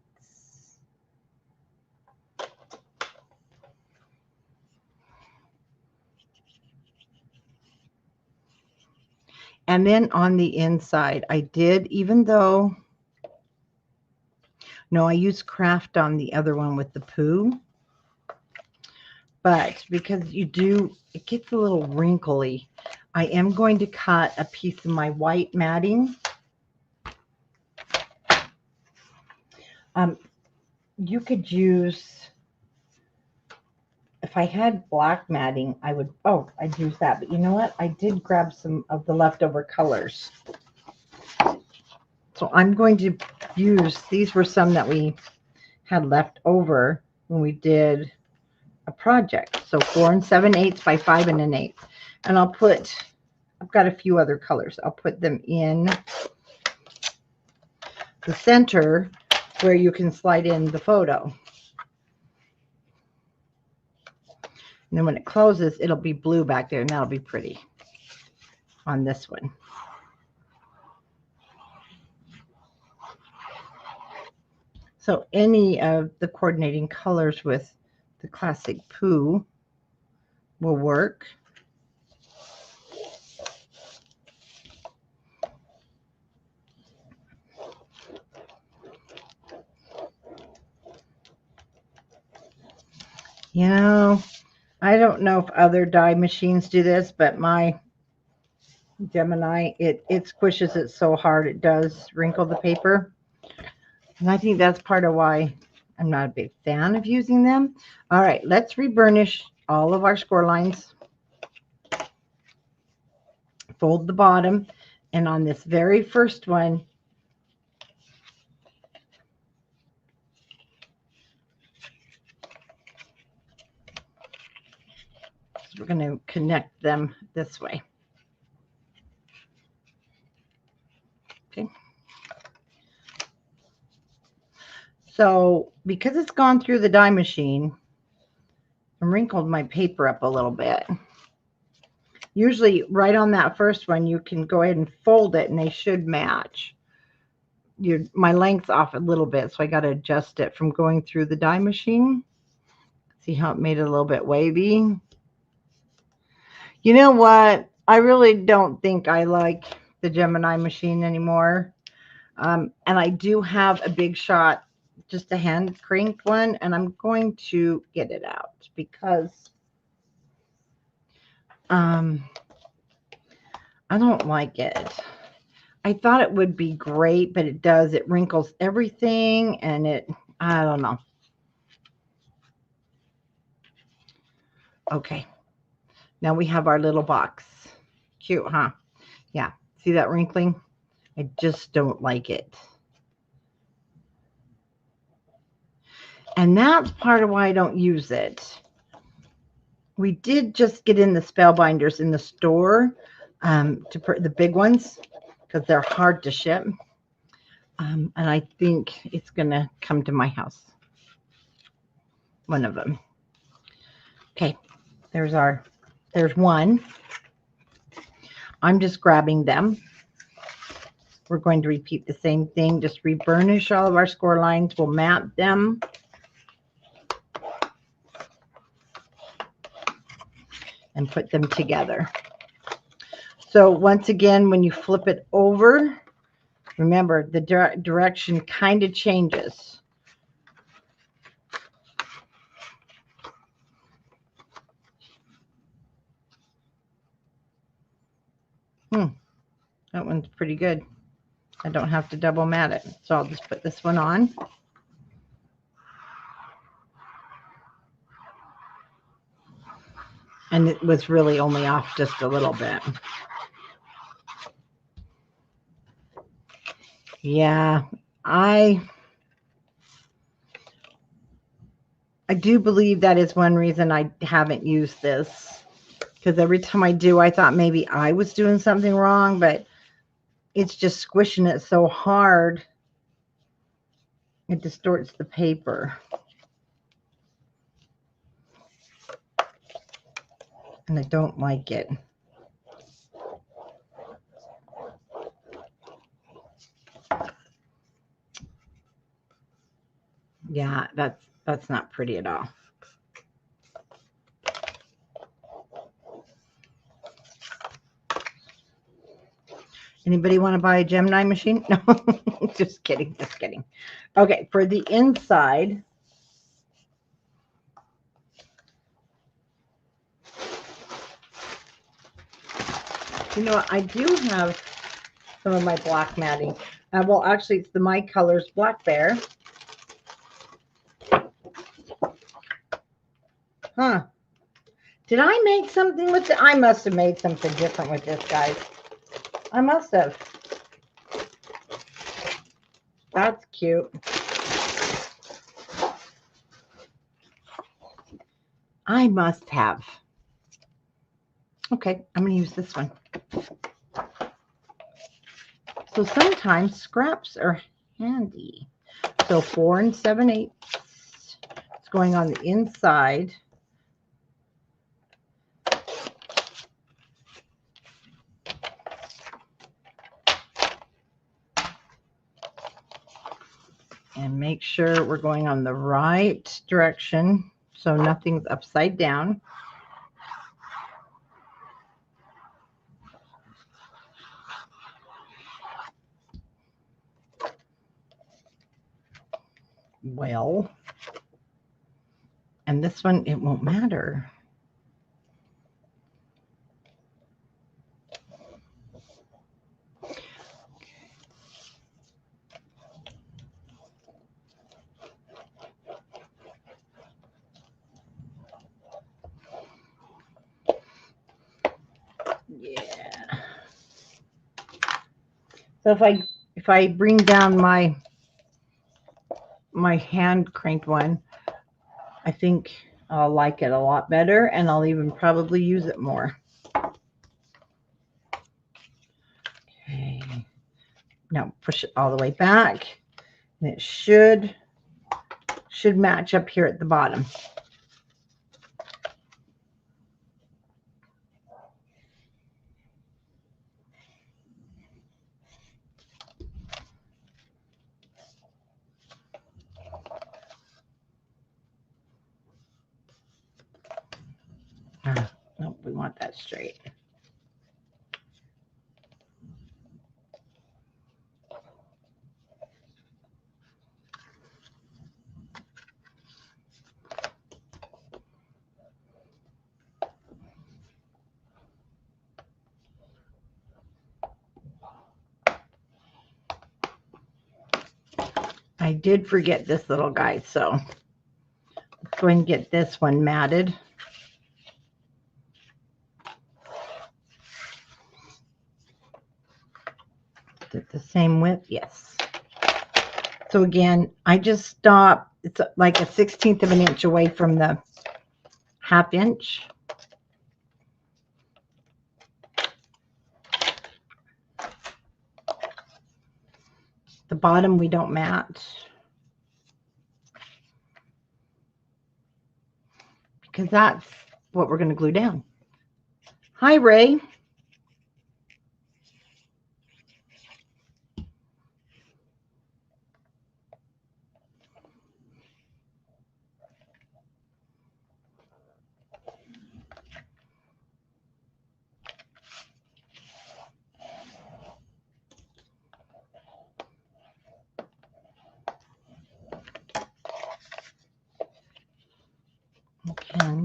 And then on the inside, I did, even though, no, I used craft on the other one with the poo. But because it gets a little wrinkly, I am going to cut a piece of my white matting. You could use, if I had black matting, I'd use that. But you know what? I did grab some of the leftover colors. So I'm going to use, these were some that we had left over when we did a project. So 4 7/8 by 5 1/8. And I've got a few other colors. I'll put them in the center where you can slide in the photo. And then when it closes, it'll be blue back there, and that'll be pretty on this one. So any of the coordinating colors with the classic poo will work. You know, I don't know if other dye machines do this, but my Gemini, it squishes it so hard it does wrinkle the paper. And I think that's part of why I'm not a big fan of using them. All right, let's reburnish all of our score lines. Fold the bottom, and on this very first one, we're going to connect them this way. Okay. So because it's gone through the dye machine, I wrinkled my paper up a little bit. Usually right on that first one, you can go ahead and fold it and they should match. My length's off a little bit, so I got to adjust it from going through the dye machine. See how it made it a little bit wavy? You know what? I really don't think I like the Gemini machine anymore. And I do have a Big Shot, just a hand cranked one, and I'm going to get it out because I don't like it. I thought it would be great, but it wrinkles everything, and I don't know. Okay. Now we have our little box. Cute, huh? Yeah. See that wrinkling? I just don't like it. And that's part of why I don't use it. We did just get in the spellbinders in the store, the big ones, because they're hard to ship. And I think it's going to come to my house. One of them. Okay. There's one. I'm just grabbing them. We're going to repeat the same thing. Just reburnish all of our score lines. We'll mat them. and put them together. So once again, when you flip it over, remember the direction kind of changes. That one's pretty good. I don't have to double mat it. So I'll just put this one on. And it was really only off just a little bit. Yeah, I do believe that is one reason I haven't used this. Because every time I do, I thought maybe I was doing something wrong, but it's just squishing it so hard, it distorts the paper. And I don't like it. Yeah, that's not pretty at all. Anybody want to buy a Gemini machine? No, just kidding, just kidding. Okay, for the inside, you know what, I do have some of my black matting. Well, actually, it's the My Colors Black Bear. Huh. Did I make something with it? I must have made something different with this, guys. I must have. That's cute. I must have. Okay, I'm going to use this one. So sometimes scraps are handy. So 4 7/8 it's going on the inside. And make sure we're going on the right direction so nothing's upside down. Well, and this one, it won't matter. Yeah. So if I bring down my hand cranked one, I think I'll like it a lot better, and I'll even probably use it more. Okay. Now push it all the way back, and it should match up here at the bottom. Nope, we want that straight. I did forget this little guy, so let's go and get this one matted. Is it the same width? Yes. So again, I just stopped. It's like a 1/16 of an inch away from the 1/2 inch. The bottom we don't mat because that's what we're going to glue down. Hi, Ray.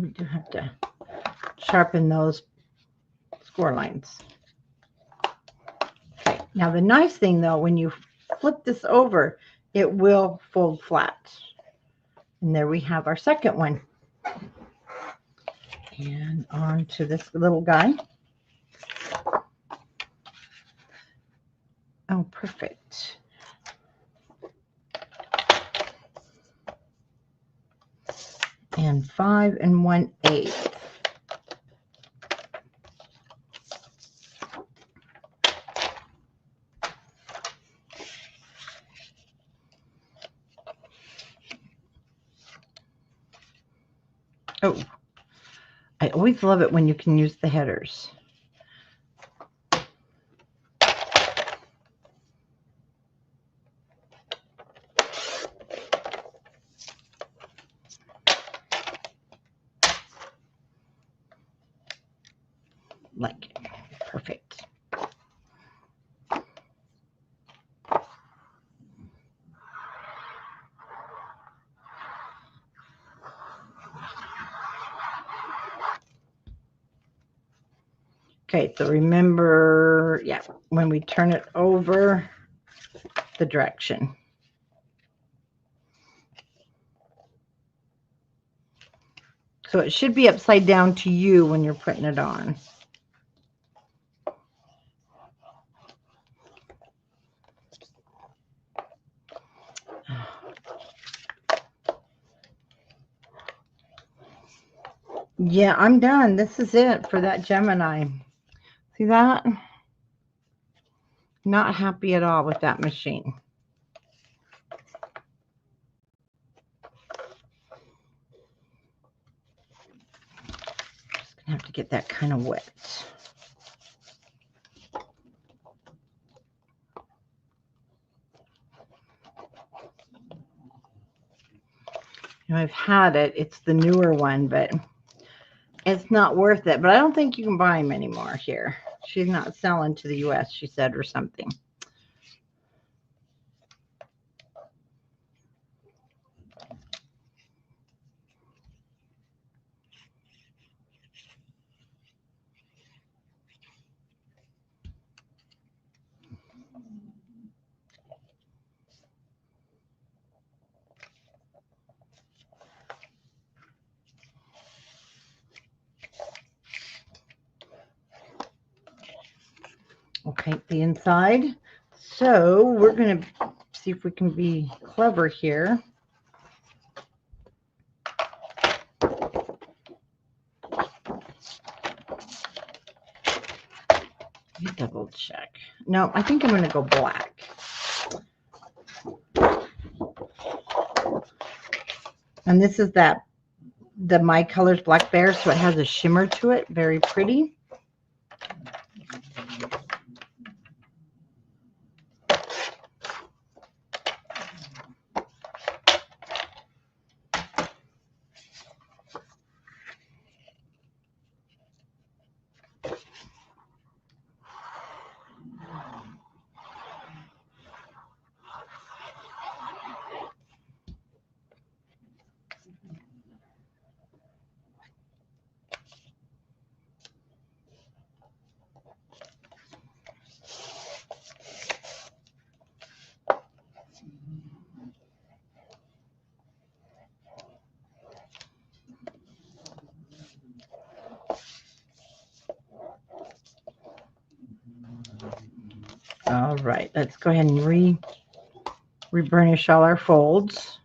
we do have to sharpen those score lines. Okay, now the nice thing though, when you flip this over, it will fold flat. And there we have our second one. And on to this little guy. Oh, perfect. And 5 1/8. Oh, I always love it when you can use the headers. Like, perfect. Okay, so remember, yeah, when we turn it over, the direction. So it should be upside down to you when you're putting it on. Yeah, I'm done. This is it for that Gemini. See that? Not happy at all with that machine. Just gonna have to get that kind of wet. You know, I've had it. It's the newer one, but it's not worth it. But I don't think you can buy them anymore here. She's not selling to the US, she said, or something. Okay, the inside. So we're going to see if we can be clever here. Let me double check. No, I think I'm going to go black. And this is the My Colors Black Bear, so it has a shimmer to it. Very pretty. All right, let's go ahead and re-burnish all our folds.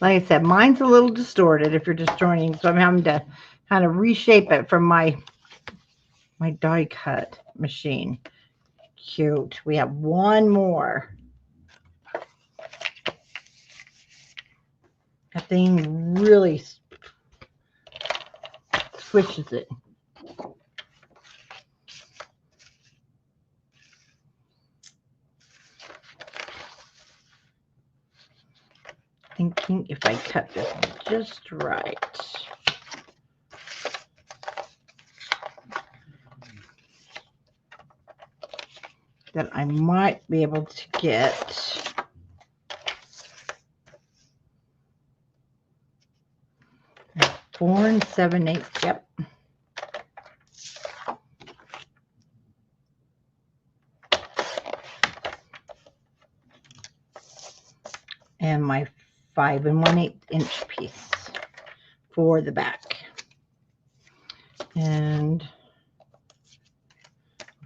Like I said, mine's a little distorted if you're just joining, so I'm having to kind of reshape it from my die cut machine. Cute. We have one more. That thing really squishes it. Thinking if I cut this just right. That I might be able to get 4 7/8. Yep. And my 5 1/8 inch piece for the back. And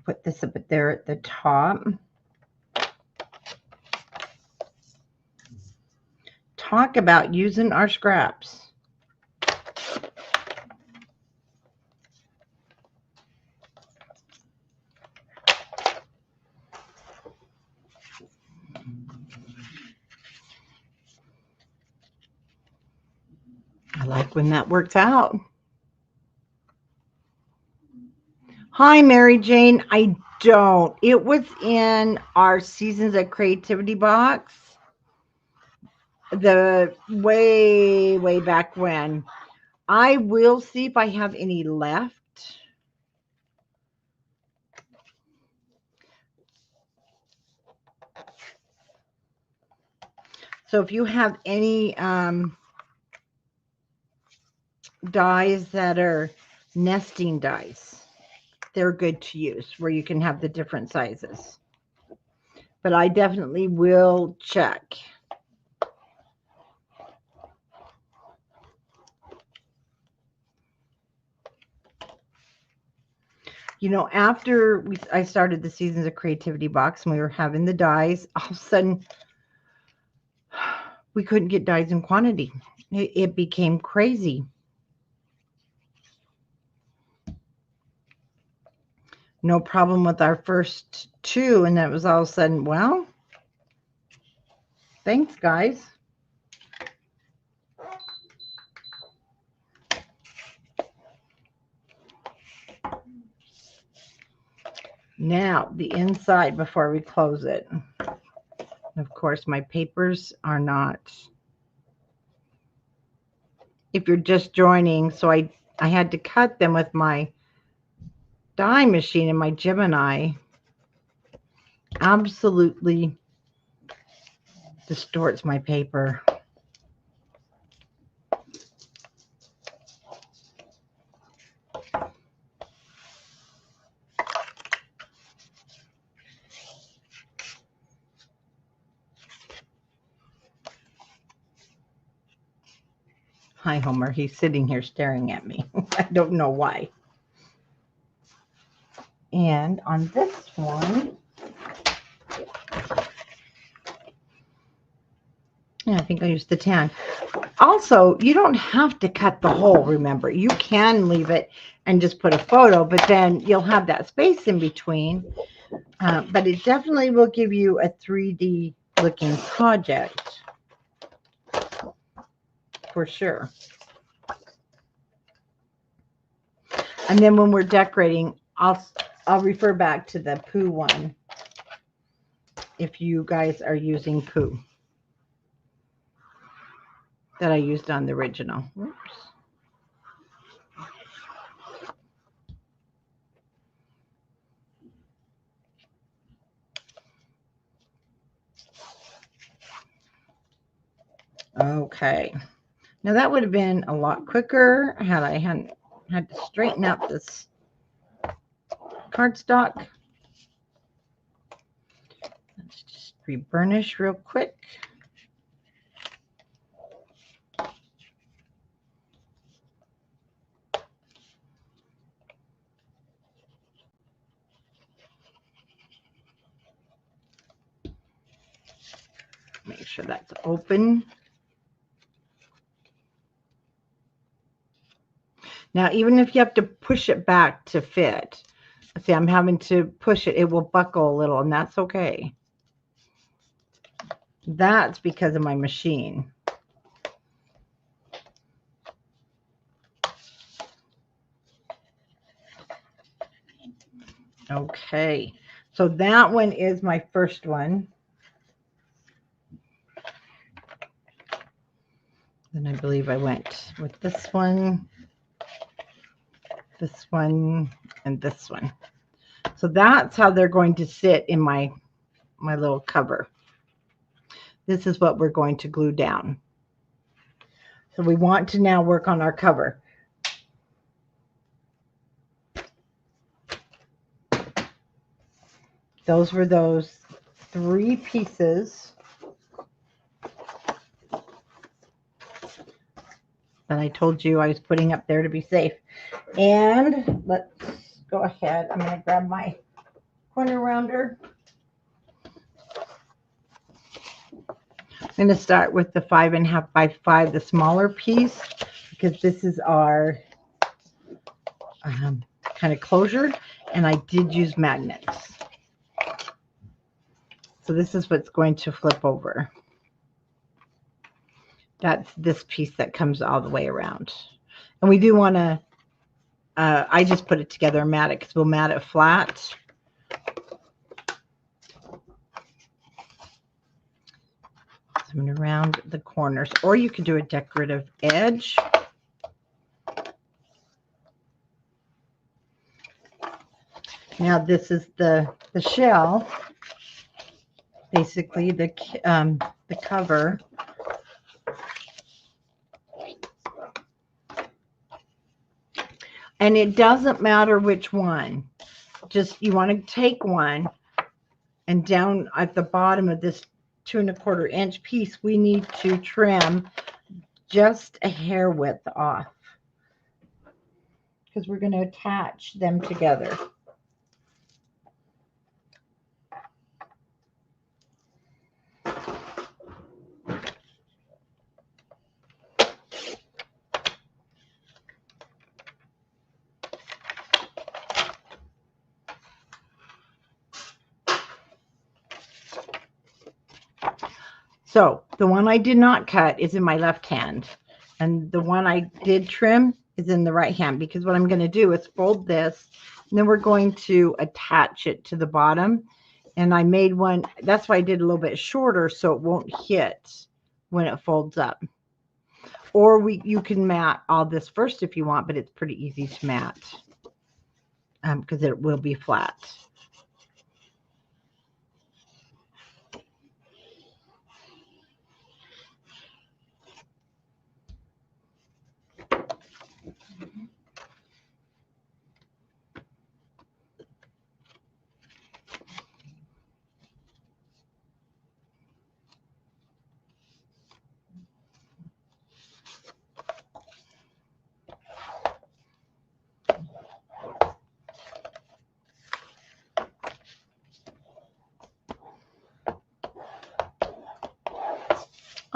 put this up there at the top. Talk about using our scraps. I like when that works out. Hi, Mary Jane. I don't. It was in our Seasons of Creativity box. The way back when. I will see if I have any left. So if you have any dies that are nesting dies, they're good to use where you can have the different sizes. But I definitely will check. You know, after I started the Seasons of Creativity box and we were having the dies, all of a sudden we couldn't get dies in quantity. It became crazy. No problem with our first 2, and that was all of a sudden, well, thanks, guys. Now, the inside before we close it. Of course, my papers are not. If you're just joining, so I had to cut them with my die machine and my Gemini. Absolutely distorts my paper. Hi, Homer. He's sitting here staring at me. I don't know why. And on this one, yeah, I think I used the tan. Also, you don't have to cut the hole, remember. You can leave it and just put a photo, but then you'll have that space in between. But it definitely will give you a 3D looking project. For sure. And then when we're decorating, I'll refer back to the poo one if you guys are using poo that I used on the original. Oops. Okay. Now that would have been a lot quicker had I hadn't had to straighten out this cardstock. Let's just reburnish real quick. Make sure that's open. Now, even if you have to push it back to fit, see, I'm having to push it, it will buckle a little, and that's okay. That's because of my machine. Okay, so that one is my first one. Then I believe I went with this one, and this one. So that's how they're going to sit in my little cover. This is what we're going to glue down. So we want to now work on our cover. Those were those 3 pieces that I told you I was putting up there to be safe. And let's go ahead. I'm going to grab my corner rounder. I'm going to start with the 5.5 by 5, the smaller piece, because this is our kind of closure, and I did use magnets. So this is what's going to flip over. That's this piece that comes all the way around. And we do want to, I just put it together and mat it because we'll mat it flat. So I'm going to round the corners, or you could do a decorative edge. Now this is the shell, basically the cover. And it doesn't matter which one. Just you want to take one, and down at the bottom of this 2 1/4 inch piece, we need to trim just a hair width off, because we're going to attach them together. So the one I did not cut is in my left hand, and the one I did trim is in the right hand, because what I'm going to do is fold this, and then we're going to attach it to the bottom. And I made one, that's why I did a little bit shorter, so it won't hit when it folds up. Or you can mat all this first if you want, but it's pretty easy to mat because it will be flat.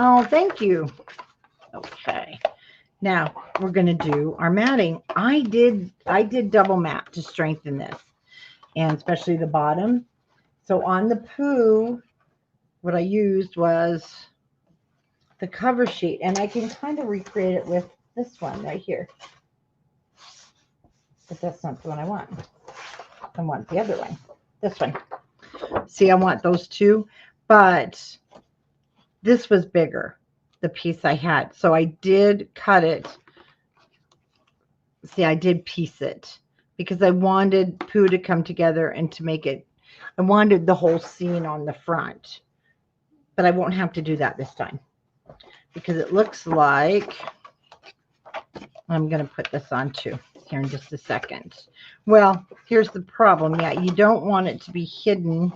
Oh, thank you. Okay. Now we're going to do our matting. I did double mat to strengthen this, and especially the bottom. So on the poo, what I used was the cover sheet, and I can kind of recreate it with this one right here. But that's not the one I want. I want the other one, this one. See, I want those two, but this was bigger, the piece I had. So I did cut it. See, I did piece it because I wanted poo to come together and to make it, I wanted the whole scene on the front. But I won't have to do that this time because it looks like, I'm going to put this on too here in just a second. Well, here's the problem. Yeah, you don't want it to be hidden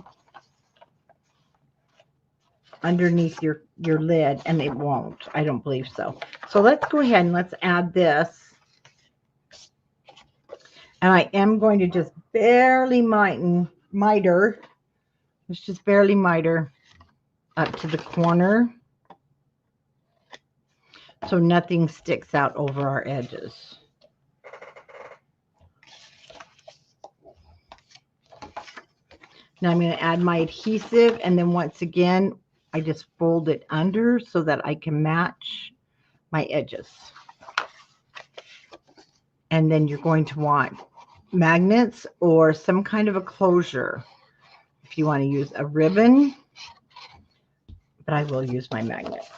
underneath your lid, and it won't. I don't believe so. So let's go ahead and let's add this. And I am going to just barely miter. Let's just barely miter up to the corner so nothing sticks out over our edges. Now I'm going to add my adhesive, and then once again, I just fold it under so that I can match my edges. And then you're going to want magnets or some kind of a closure. If you want to use a ribbon, but I will use my magnets.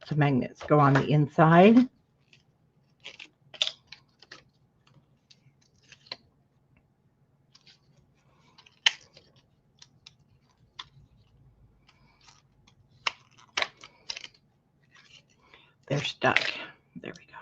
So magnets go on the inside. They're stuck. There we go.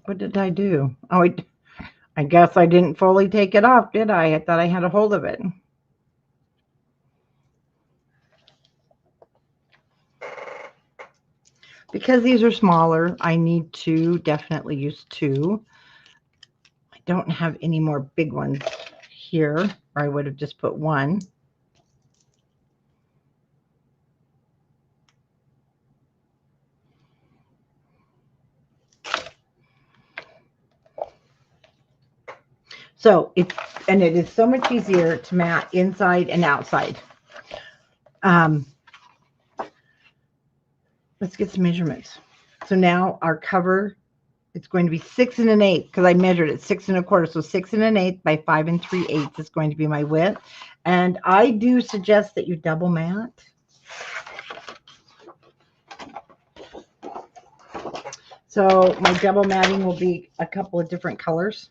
What did I do? Oh, I guess I didn't fully take it off, did I? I thought I had a hold of it. Because these are smaller, I need to definitely use two. I don't have any more big ones here, or I would have just put one. So it is so much easier to mat inside and outside. Let's get some measurements. So now our cover, it's going to be 6 1/8 because I measured it 6 1/4. So 6 1/8 by 5 3/8 is going to be my width. And I do suggest that you double mat. So my double matting will be a couple of different colors.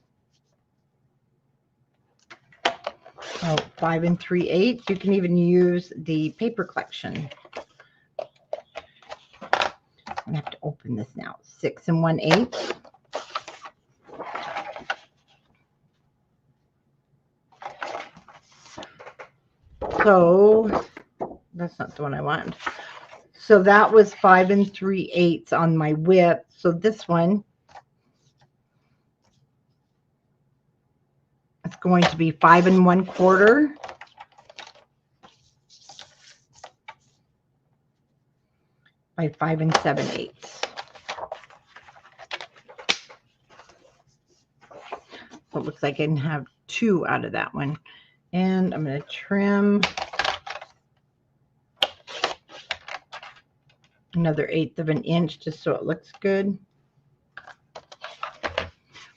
Oh, 5 3/8. You can even use the paper collection. I'm going to have to open this now. 6 1/8. So that's not the one I want. So that was 5 3/8 on my width. So this one is going to be 5 1/4 by 5 7/8. So it looks like I can have 2 out of that one. And I'm going to trim another 1/8 of an inch just so it looks good.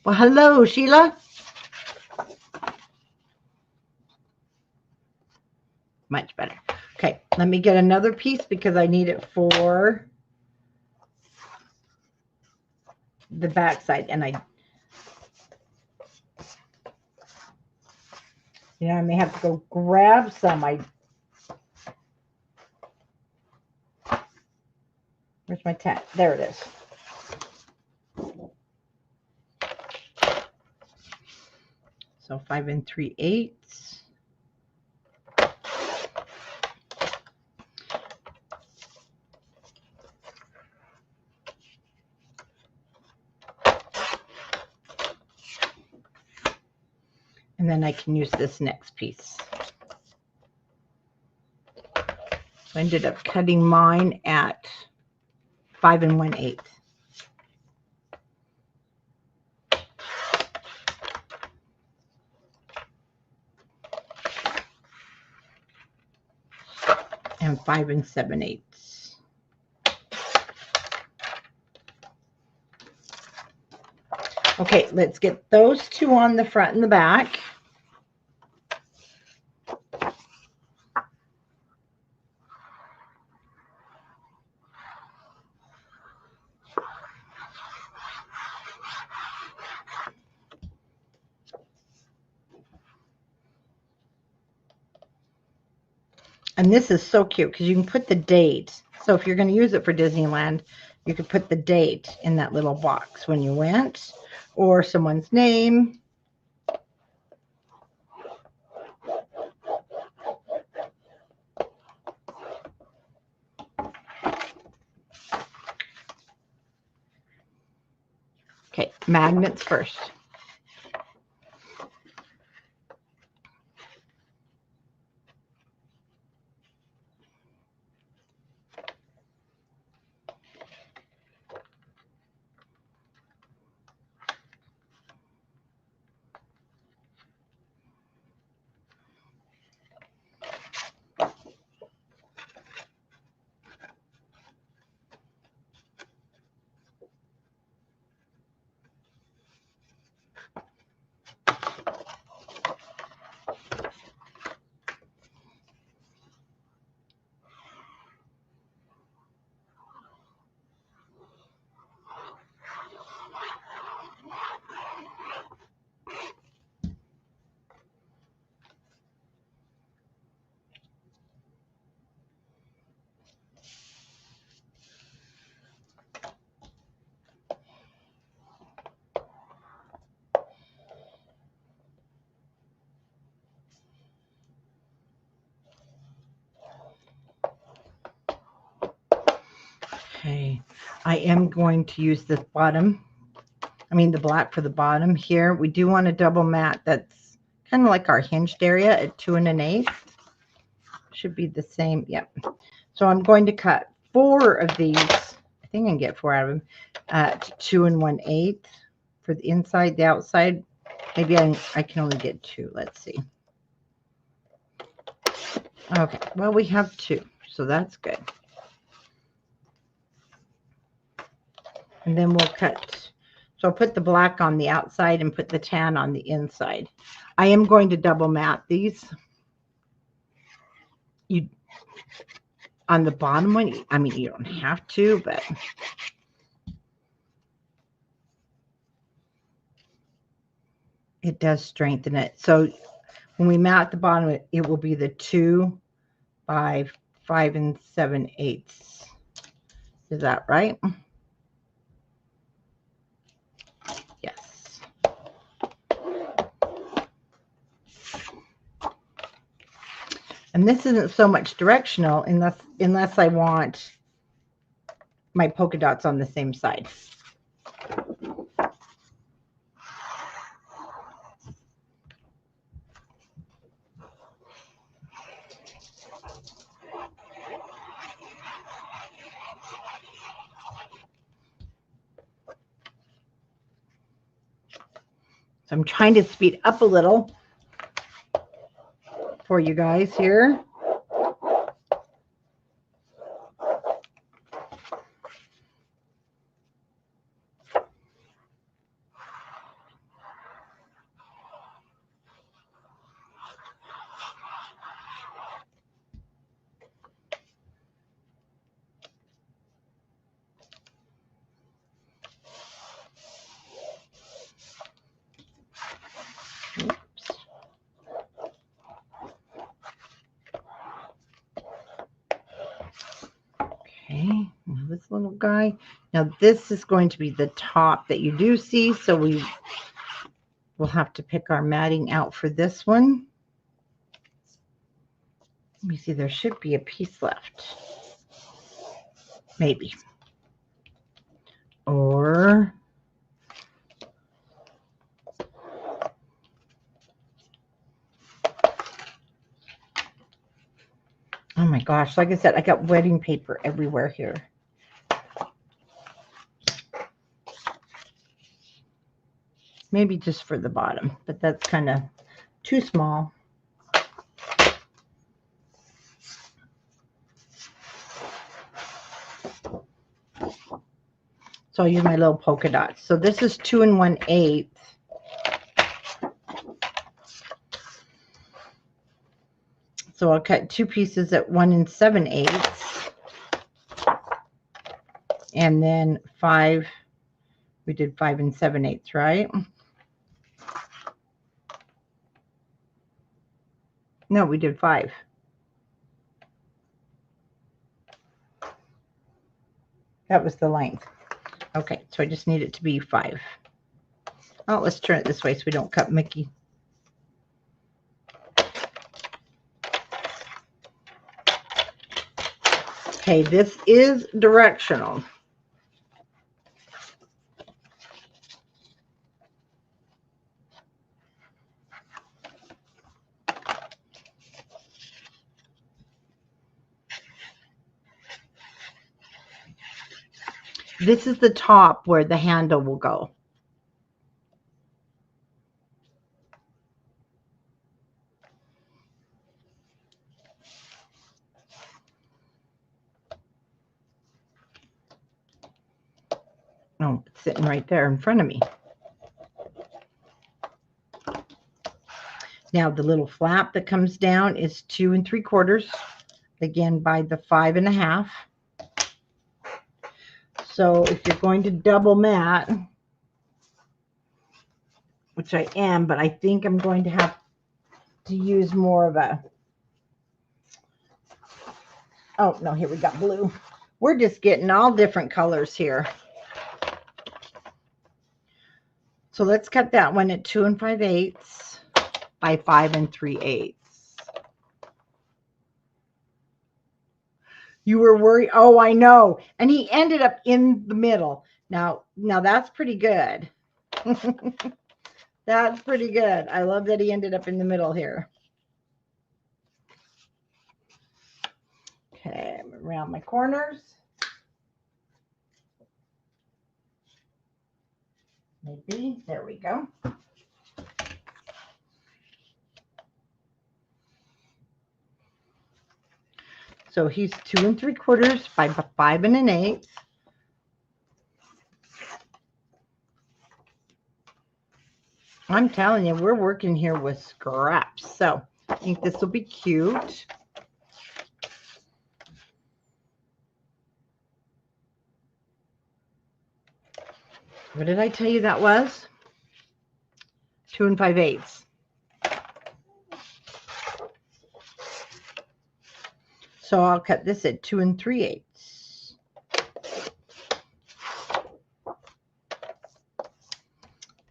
Well, hello, Sheila. Much better. Okay, let me get another piece because I need it for the back side. And I may have to go grab some. Where's my tat? There it is. So 5 3/8. And then I can use this next piece. I ended up cutting mine at 5 1/8. And 5 7/8. Okay, let's get those two on the front and the back. And this is so cute because you can put the date. So if you're going to use it for Disneyland, you could put the date in that little box when you went, or someone's name. Okay, magnets first. Okay, I am going to use this bottom. I mean the black for the bottom here. We do want a double mat that's kind of like our hinged area at 2 1/8. Should be the same. Yep. So I'm going to cut 4 of these. I think I can get 4 out of them at 2 1/8 for the inside, the outside. Maybe I can only get 2. Let's see. Okay, well, we have 2, so that's good. And then we'll cut. So I'll put the black on the outside and put the tan on the inside. I am going to double mat these. You on the bottom one, I mean, you don't have to, but it does strengthen it. So when we mat the bottom, it will be the 2 by 5 7/8. Is that right? Yes. And this isn't so much directional unless I want my polka dots on the same side. So I'm trying to speed up a little for you guys here. Okay, now this little guy. Now this is going to be the top that you do see, so we will have to pick our matting out for this one. Let me see, there should be a piece left. Maybe. Or oh my gosh, like I said, I got wedding paper everywhere here. Maybe just for the bottom, but that's kind of too small. So I'll use my little polka dots. So this is 2 1/8. So I'll cut 2 pieces at 1 7/8. And then 5, we did 5 7/8, right? No, we did 5. That was the length. Okay, so I just need it to be 5. Oh, let's turn it this way so we don't cut Mickey. Okay, this is directional. This is the top where the handle will go. Oh, it's sitting right there in front of me. Now the little flap that comes down is 2 3/4, again by the 5 1/2. So if you're going to double mat, which I am, but I think I'm going to have to use more of a, oh no, here we got blue. We're just getting all different colors here. So let's cut that one at 2 5/8 by 5 3/8. You were worried. Oh, I know. And he ended up in the middle. Now that's pretty good. That's pretty good. I love that he ended up in the middle here. Okay, around my corners. Maybe. There we go. So he's 2 3/4 by 5 1/8. I'm telling you, we're working here with scraps. So I think this will be cute. What did I tell you that was? 2 5/8. So I'll cut this at 2 3/8.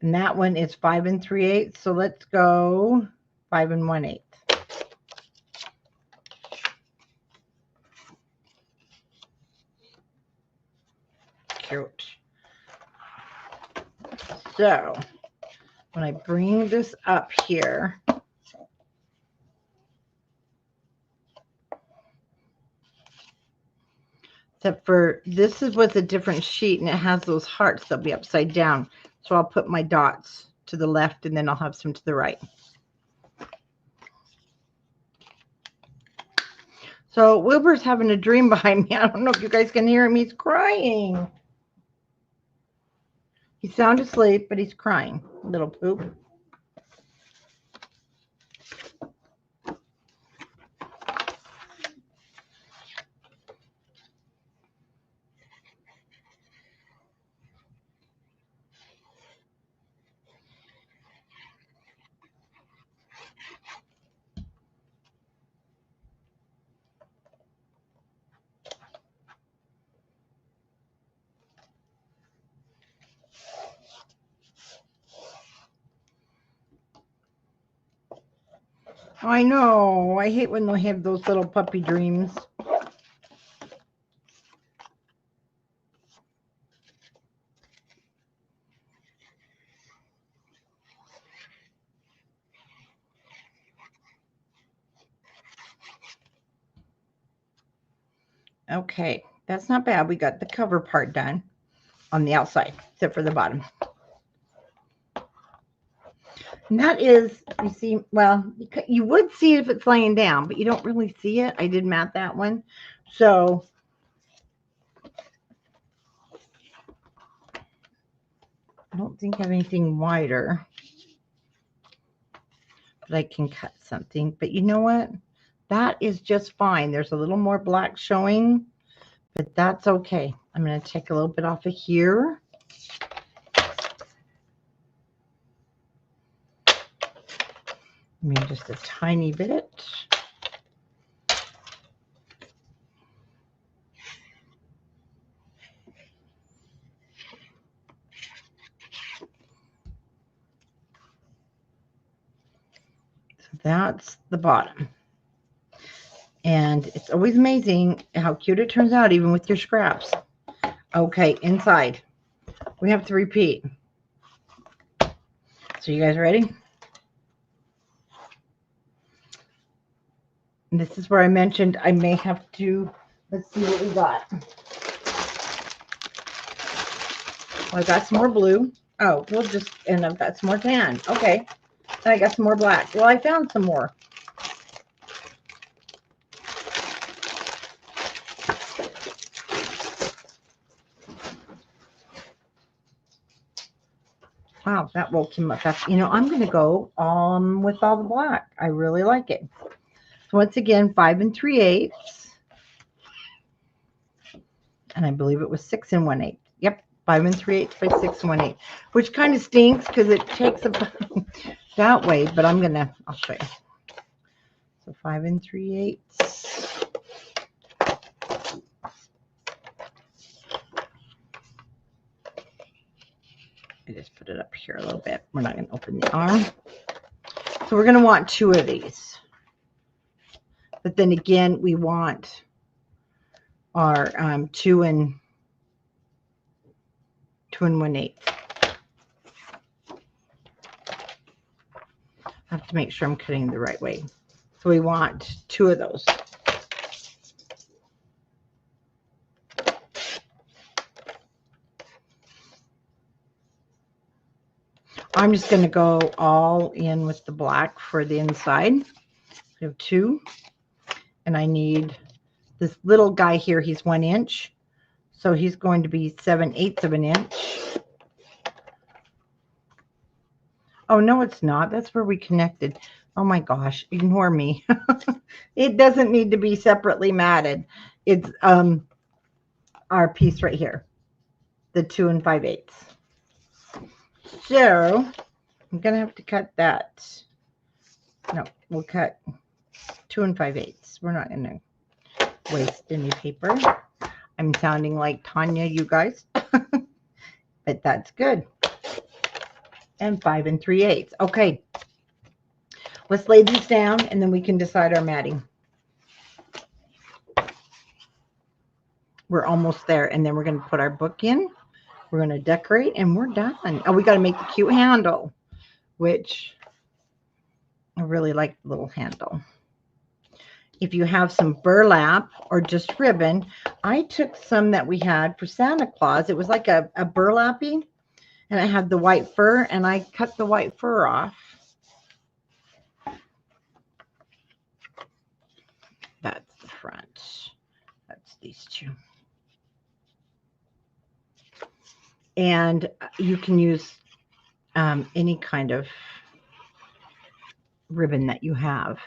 And that one is 5 3/8. So let's go 5 1/8. Cute. So when I bring this up here, except for this was a different sheet and it has those hearts that'll be upside down. So I'll put my dots to the left and then I'll have some to the right. So Wilbur's having a dream behind me. I don't know if you guys can hear him. He's crying. He's sound asleep, but he's crying. Little poop. I know. I hate when they have those little puppy dreams. Okay, that's not bad. We got the cover part done on the outside, except for the bottom. And that is, you see, well, you would see it if it's laying down, but you don't really see it. I did mat that one. So I don't think I have anything wider, but I can cut something. But you know what? That is just fine. There's a little more black showing, but that's okay. I'm going to take a little bit off of here. Maybe just a tiny bit. That's the bottom. And it's always amazing how cute it turns out, even with your scraps. Okay, inside. We have to repeat. So you guys ready? And this is where I mentioned I may have to, let's see what we got. Well, I got some more blue. Oh, we'll just, and I've got some more tan. Okay. And I got some more black. Well, I found some more. Wow, that woke him up. You know, I'm going to go with all the black. I really like it. So once again, 5 3/8. And I believe it was 6 1/8. Yep, 5 3/8 by 6 1/8, which kind of stinks because it takes about that way. But I'll show you. So 5 3/8. I just put it up here a little bit. We're not going to open the arm. So we're going to want 2 of these. But then again, we want our 2 1/8. I have to make sure I'm cutting the right way. So we want 2 of those. I'm just going to go all in with the black for the inside. I have 2. And I need this little guy here. He's 1 inch. So he's going to be 7/8 of an inch. Oh, no, it's not. That's where we connected. Oh, my gosh. Ignore me. It doesn't need to be separately matted. It's our piece right here. The 2 5/8. So I'm going to have to cut that. No, we'll cut 2 5/8. We're not going to waste any paper. I'm sounding like Tanya, you guys. But that's good. And 5 3/8. Okay. Let's lay these down and then we can decide our matting. We're almost there. And then we're going to put our book in. We're going to decorate and we're done. Oh, we got to make the cute handle, which I really like the little handle. If you have some burlap or just ribbon, I took some that we had for Santa Claus. It was like a burlappy, and it had the white fur, and I cut the white fur off. That's the front. That's these 2. And you can use any kind of ribbon that you have.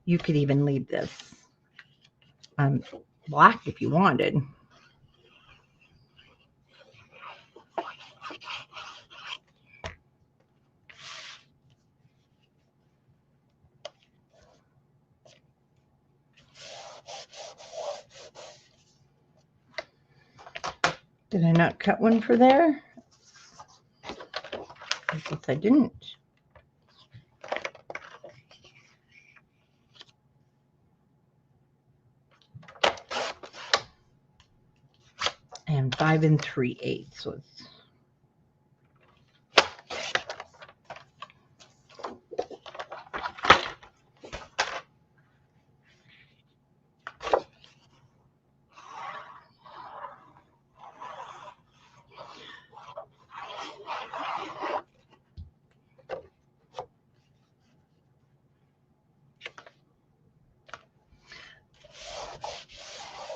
You could even leave this black if you wanted. Did I not cut one for there? I guess I didn't. And 5 3/8. So it's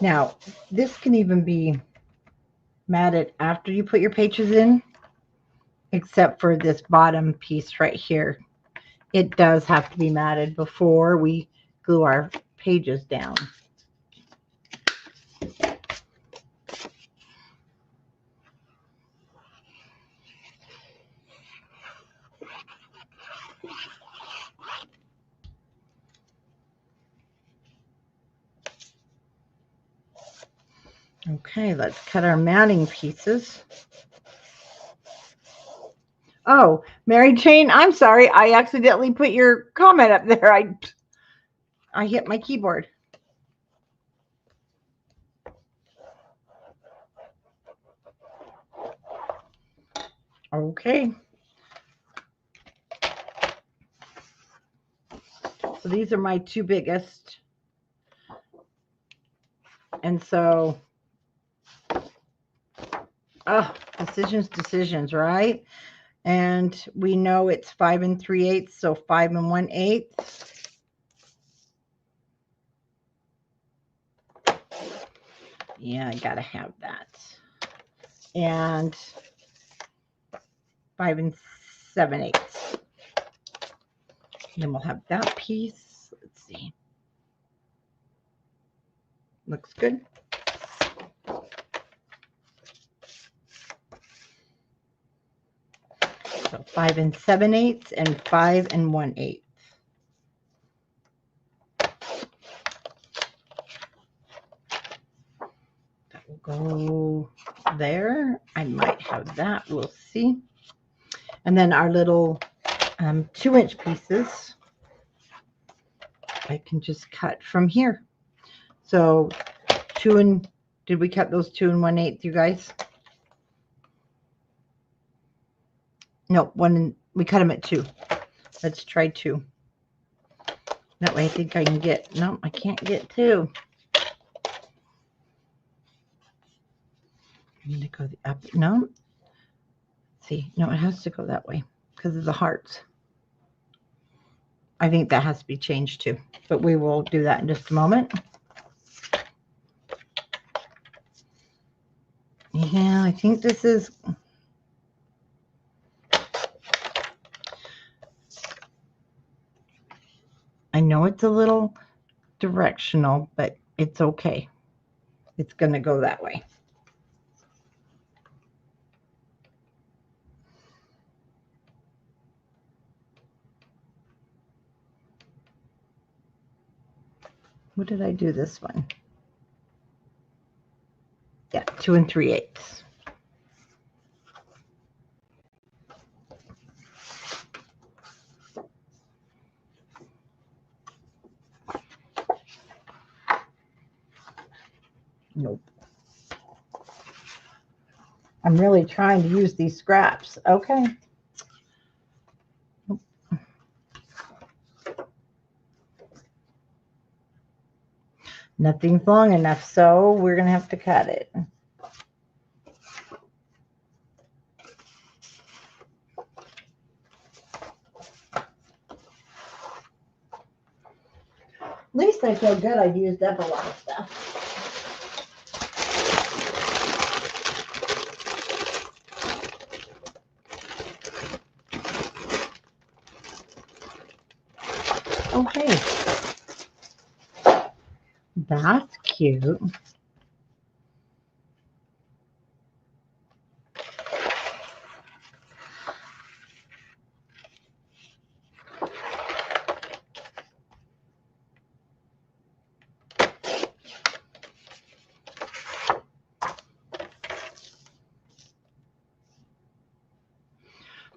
now this can even be matted after you put your pages in, except for this bottom piece right here. It does have to be matted before we glue our pages down. Okay, let's cut our mounting pieces. Oh, Mary Jane, I'm sorry. I accidentally put your comment up there. I hit my keyboard. Okay. So these are my two biggest. And so, decisions, right? And we know it's 5 3/8, so 5 1/8. Yeah, I gotta have that. And 5 7/8. Then we'll have that piece. Let's see. Looks good. So 5 7/8 and 5 1/8. That will go there. I might have that. We'll see. And then our little 2-inch pieces, I can just cut from here. So did we cut those 2 1/8, you guys? No, we cut them at 2. Let's try 2. That way I think I can get, no, I can't get 2. I need to go the up, no. See, no, it has to go that way because of the hearts. I think that has to be changed too, but we will do that in just a moment. Yeah, I think this is, I know it's a little directional, but it's okay. It's going to go that way. What did I do this one? Yeah, 2 3/8. Nope. I'm really trying to use these scraps. Okay. Nope. Nothing's long enough, so we're going to have to cut it. At least I feel good. I've used up a lot of stuff. Okay. That's cute.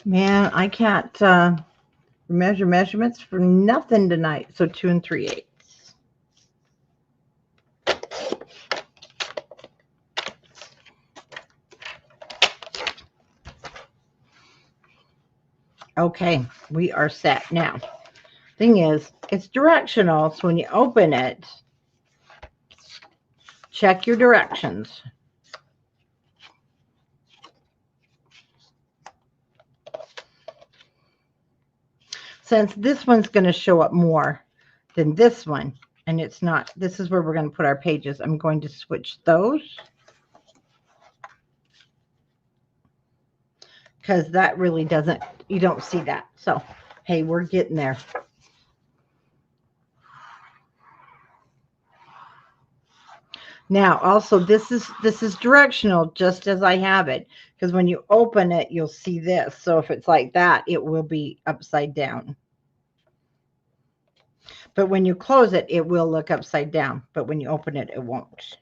Man, I can't measure measurements for nothing tonight. So 2 3/8. Okay, we are set. Now, thing is, it's directional. So when you open it, check your directions. Since this one's going to show up more than this one, and it's not, this is where we're going to put our pages. I'm going to switch those because that really doesn't, you don't see that. So, hey, we're getting there. Now, also, this is directional, just as I have it, because when you open it, you'll see this. So if it's like that, it will be upside down. But when you close it, it will look upside down. But when you open it, it won't.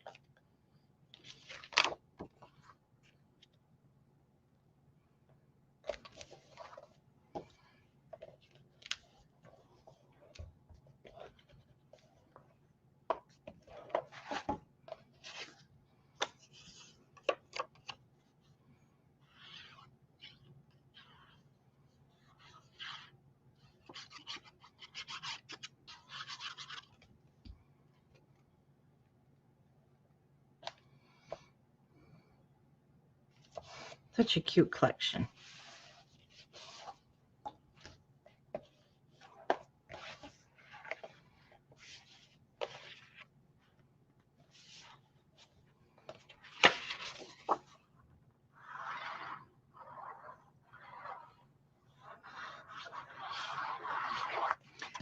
Such a cute collection.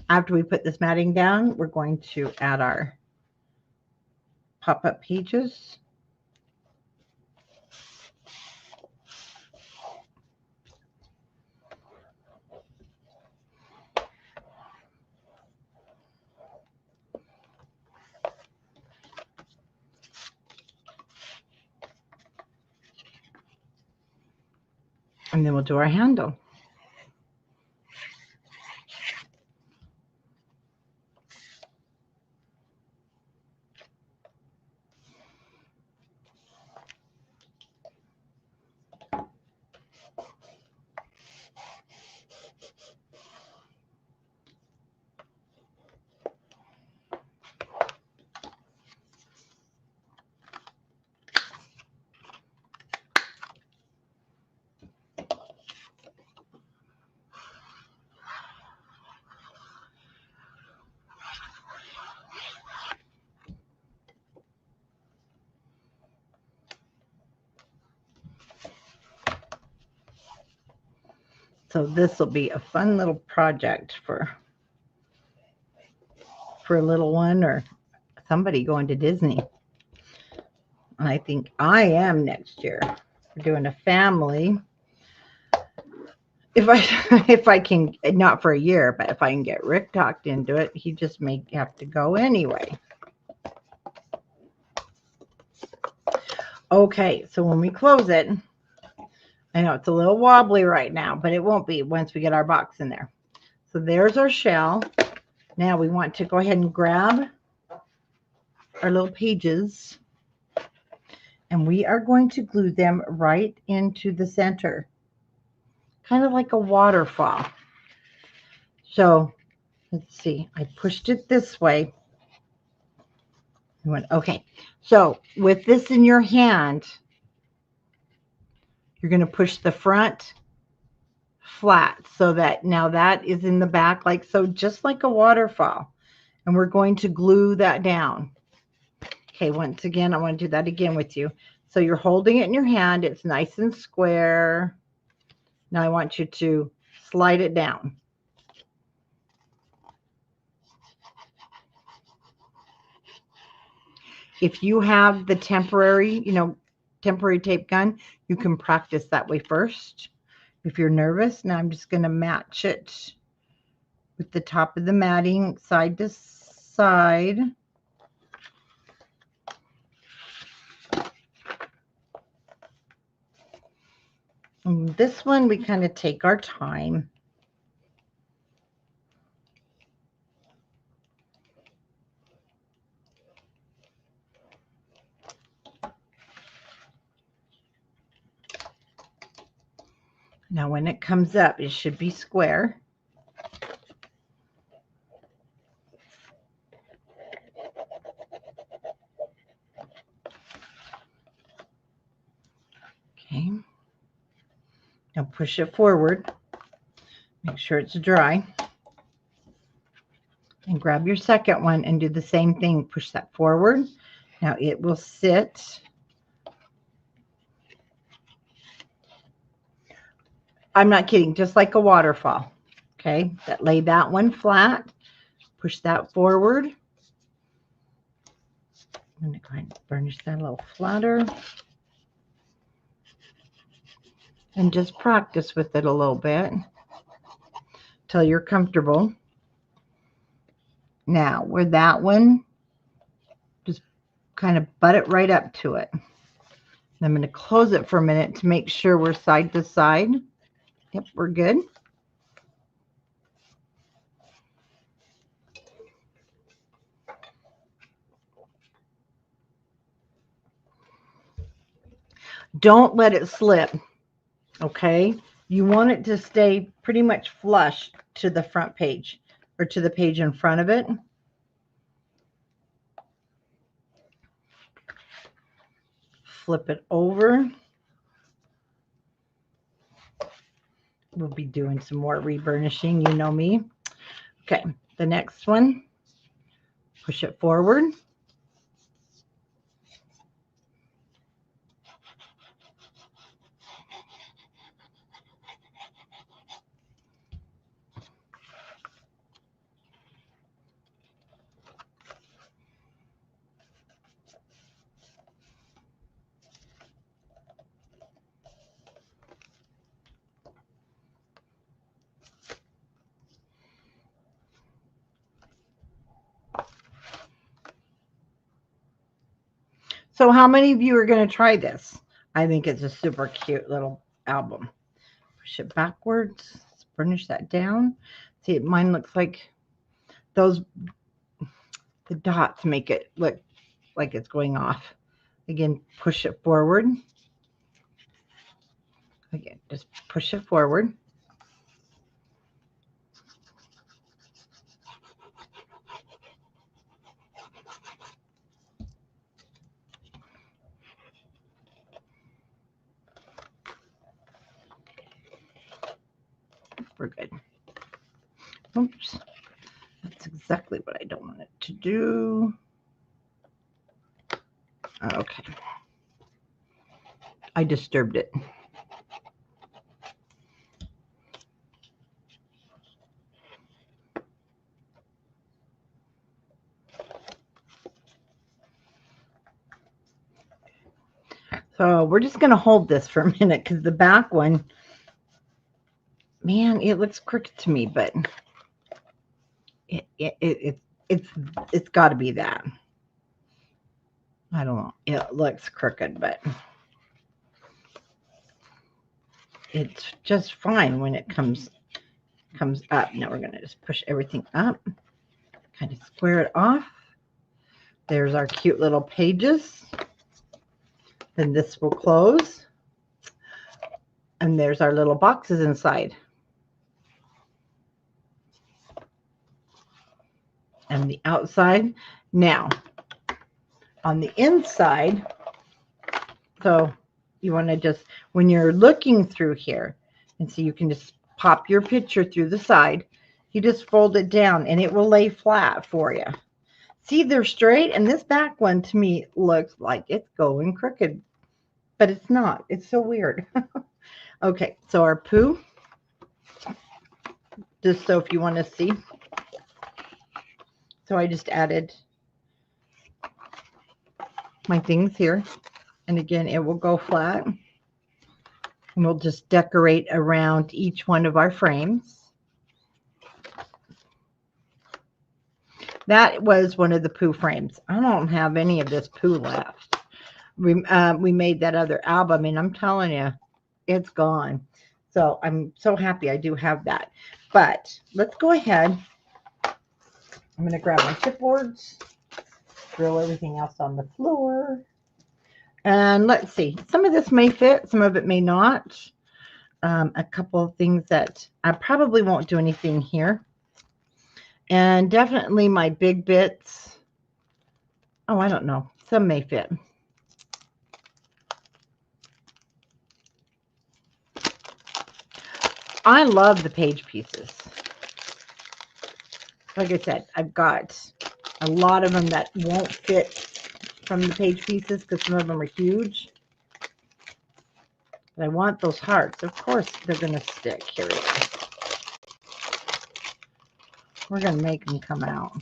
After we put this matting down, we're going to add our pop-up pages. And then we'll do our handle. So this will be a fun little project for a little one or somebody going to Disney. And I think I am next year. We're doing a family. If I can, not for a year, but if I can get Rick talked into it, he just may have to go anyway. Okay, so when we close it, I know it's a little wobbly right now, but it won't be once we get our box in there. So there's our shell. Now we want to go ahead and grab our little pages, and we are going to glue them right into the center, kind of like a waterfall. So let's see, I pushed it this way. I went, okay, so with this in your hand, you're going to push the front flat so that now that is in the back, like so, just like a waterfall. And we're going to glue that down. Okay, once again, I want to do that again with you. So you're holding it in your hand. It's nice and square. Now I want you to slide it down. If you have the temporary tape gun, you can practice that way first. If you're nervous, now I'm just going to match it with the top of the matting side to side. And this one, we kind of take our time. Now when it comes up, it should be square. Okay. Now push it forward. Make sure it's dry. And grab your second one and do the same thing. Push that forward. Now it will sit. I'm not kidding, just like a waterfall. Okay, lay that one flat. Push that forward. I'm going to go ahead and burnish that a little flatter. And just practice with it a little bit until you're comfortable. Now, where that one, just kind of butt it right up to it. I'm going to close it for a minute to make sure we're side to side. Yep, we're good. Don't let it slip, okay? You want it to stay pretty much flush to the front page or to the page in front of it. Flip it over. We'll be doing some more reburnishing, you know me. Okay, the next one, push it forward. So how many of you are going to try this? I think it's a super cute little album. Push it backwards. Let's burnish that down. See, mine looks like those, the dots make it look like it's going off. Again, push it forward. Again, just push it forward. We're good. Oops. That's exactly what I don't want it to do. Okay. I disturbed it. So we're just going to hold this for a minute because the back one, man, it looks crooked to me, but it's got to be that. I don't know. It looks crooked, but it's just fine when it comes up. Now we're going to just push everything up, kind of square it off. There's our cute little pages. Then this will close. And there's our little boxes inside. And the outside. Now, on the inside, so you want to just, when you're looking through here, and so you can just pop your picture through the side, you just fold it down and it will lay flat for you. See, they're straight, and this back one to me looks like it's going crooked, but it's not. It's so weird. Okay, so our poo, just so if you want to see. So I just added my things here. And again, it will go flat. And we'll just decorate around each one of our frames. That was one of the poo frames. I don't have any of this poo left. We made that other album, and I'm telling you, it's gone. So I'm so happy I do have that. But let's go ahead. I'm going to grab my chipboards, throw everything else on the floor. And let's see. Some of this may fit. Some of it may not. A couple of things that I probably won't do anything here. And definitely my big bits. Oh, I don't know. Some may fit. I love the page pieces. Like I said, I've got a lot of them that won't fit from the page pieces because some of them are huge. But I want those hearts. Of course, they're going to stick. Here we go. We're going to make them come out.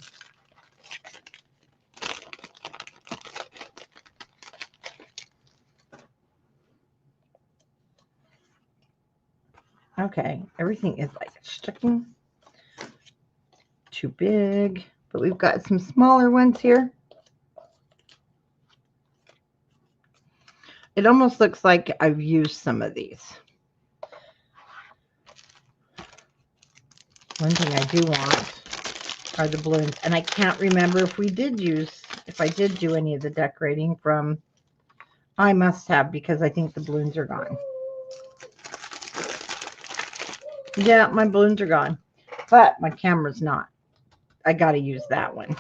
Okay, everything is like sticking. Too big, but we've got some smaller ones here. It almost looks like I've used some of these. One thing I do want are the balloons, and I can't remember if I did do any of the decorating from, I must have, because I think the balloons are gone. Yeah, my balloons are gone, but my camera's not. I got to use that one.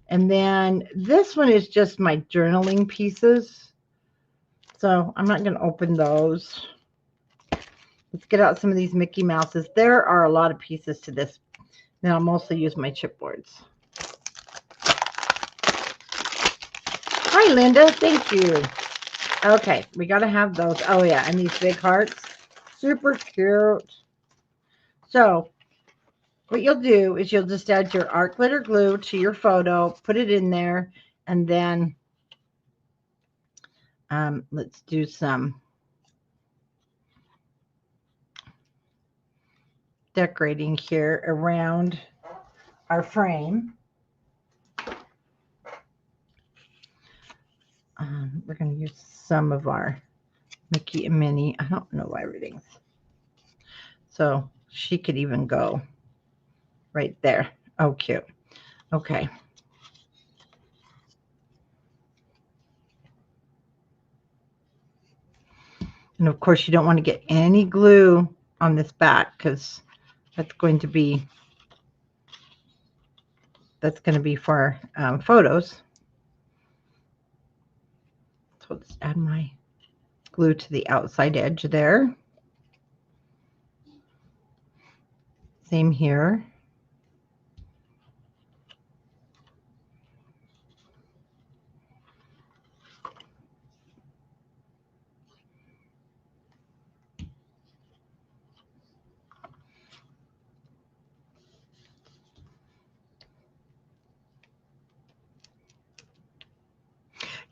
And then this one is just my journaling pieces. So I'm not going to open those. Let's get out some of these Mickey Mouses. There are a lot of pieces to this. Now I'll mostly use my chipboards. Hi, Linda. Thank you. Okay, we got to have those. Oh, yeah, and these big hearts. Super cute. So what you'll do is you'll just add your art glitter glue to your photo, put it in there, and then let's do some decorating here around our frame. We're going to use some of our Mickey and Minnie. I don't know everything's. So she could even go right there. Oh, cute. Okay. And of course, you don't want to get any glue on this back because that's going to be for photos. So let's add my glue to the outside edge there. Same here.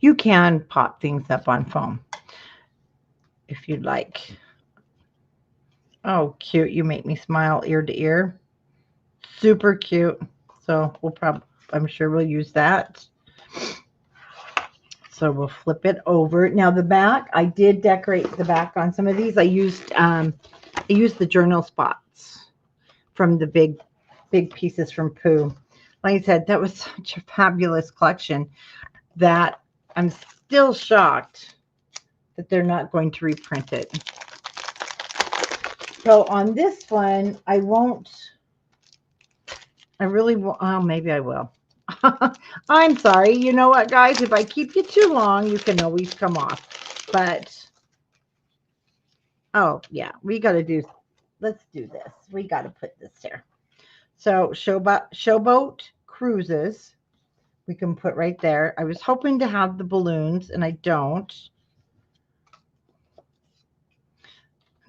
You can pop things up on foam if you'd like. Oh, cute. You make me smile ear to ear. Super cute. So I'm sure we'll use that. So we'll flip it over. Now the back, I did decorate the back on some of these. I used the journal spots from the big pieces from Pooh. Like I said, that was such a fabulous collection that I'm still shocked that they're not going to reprint it. So on this one, I really won't. Oh, maybe I will. I'm sorry. You know what, guys? If I keep you too long, you can always come off. But, oh, yeah, let's do this. We got to put this there. So Showboat Cruises, we can put right there. I was hoping to have the balloons, and I don't.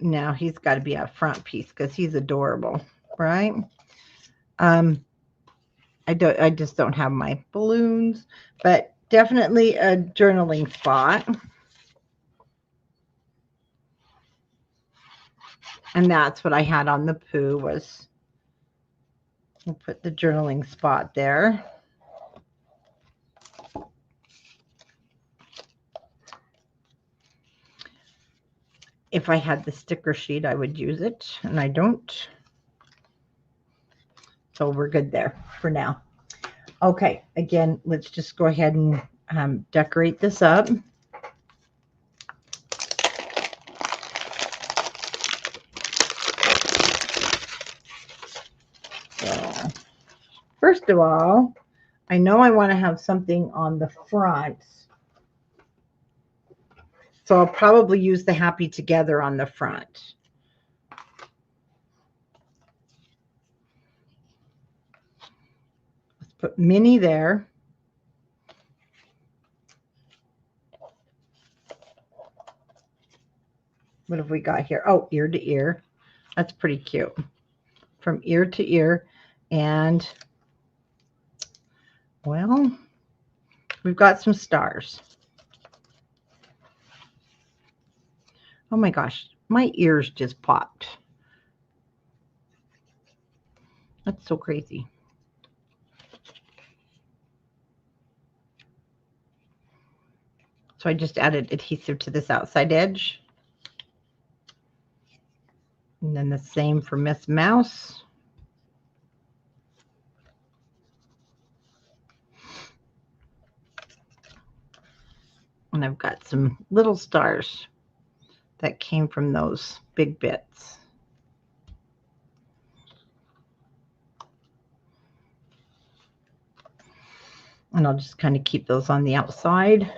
Now he's got to be a front piece because he's adorable, right? I just don't have my balloons, but definitely a journaling spot. And that's what I had on the Pooh was, we'll put the journaling spot there. If I had the sticker sheet, I would use it, and I don't. So we're good there for now. Okay, again, let's just go ahead and decorate this up. So, first of all, I know I want to have something on the front. So I'll probably use the Happy Together on the front. Let's put Minnie there. What have we got here? Oh, ear to ear. That's pretty cute. From ear to ear. And, well, we've got some stars. Oh my gosh, my ears just popped. That's so crazy. So I just added adhesive to this outside edge. And then the same for Miss Mouse. And I've got some little stars that came from those big bits. And I'll just kind of keep those on the outside.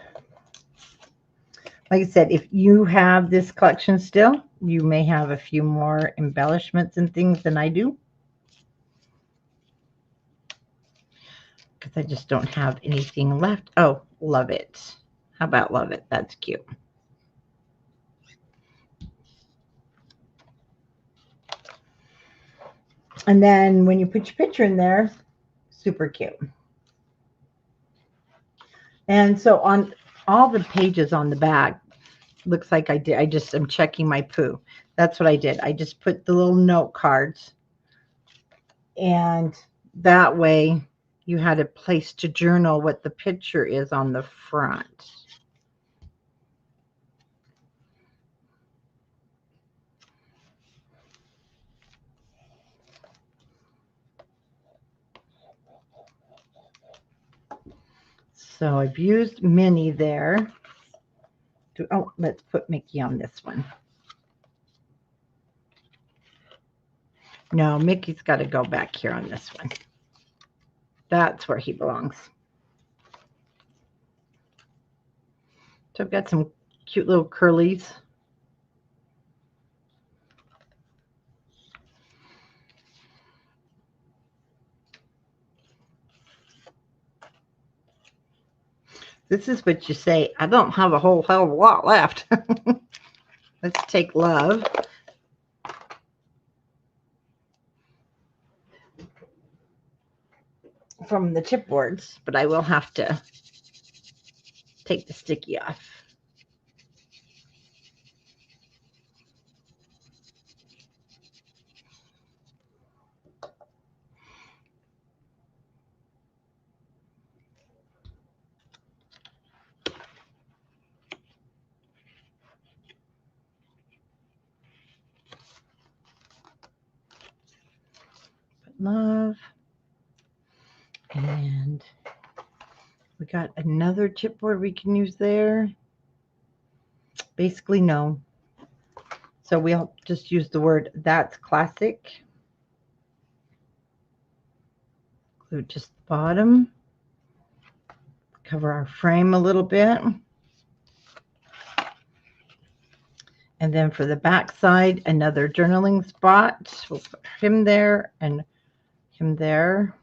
Like I said, if you have this collection still, you may have a few more embellishments and things than I do. Because I just don't have anything left. Oh, love it. How about love it? That's cute. And then when you put your picture in there, super cute. And so on all the pages on the back, looks like I'm checking my poo. That's what I did. I just put the little note cards, and that way you had a place to journal what the picture is on the front. So I've used Minnie there. Oh, let's put Mickey on this one. No, Mickey's got to go back here on this one. That's where he belongs. So I've got some cute little curlies. This is what you say, I don't have a whole hell of a lot left. Let's take love. From the chipboards, but I will have to take the sticky off. Love. And we got another chipboard we can use there. Basically, no. So we'll just use the word that's classic. Glue just the bottom. Cover our frame a little bit. And then for the back side, another journaling spot. We'll put him there and him there.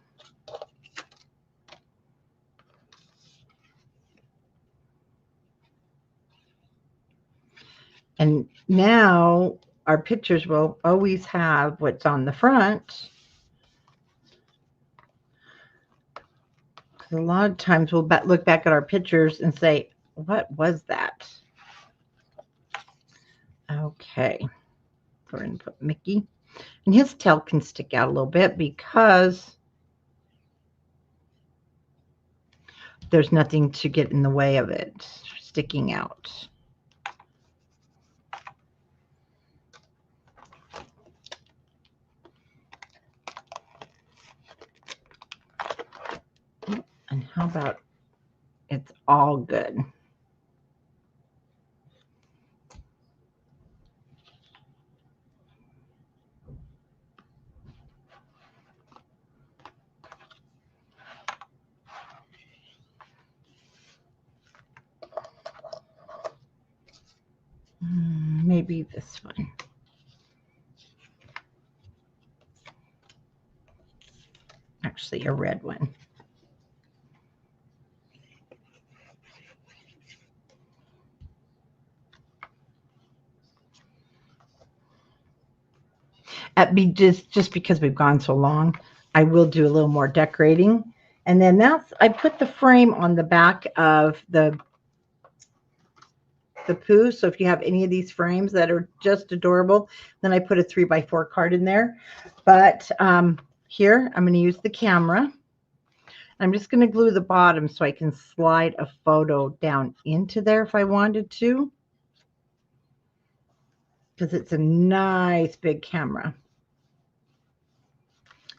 And now our pictures will always have what's on the front. Because a lot of times we'll look back at our pictures and say, what was that? Okay. We're going to put Mickey. And his tail can stick out a little bit because there's nothing to get in the way of it sticking out. And how about it's all good? Maybe this one. Actually, a red one. Just because we've gone so long, I will do a little more decorating. And then I put the frame on the back of the poo. So if you have any of these frames that are just adorable, then I put a 3x4 card in there. But here I'm going to use the camera. I'm just going to glue the bottom so I can slide a photo down into there if I wanted to, because it's a nice big camera.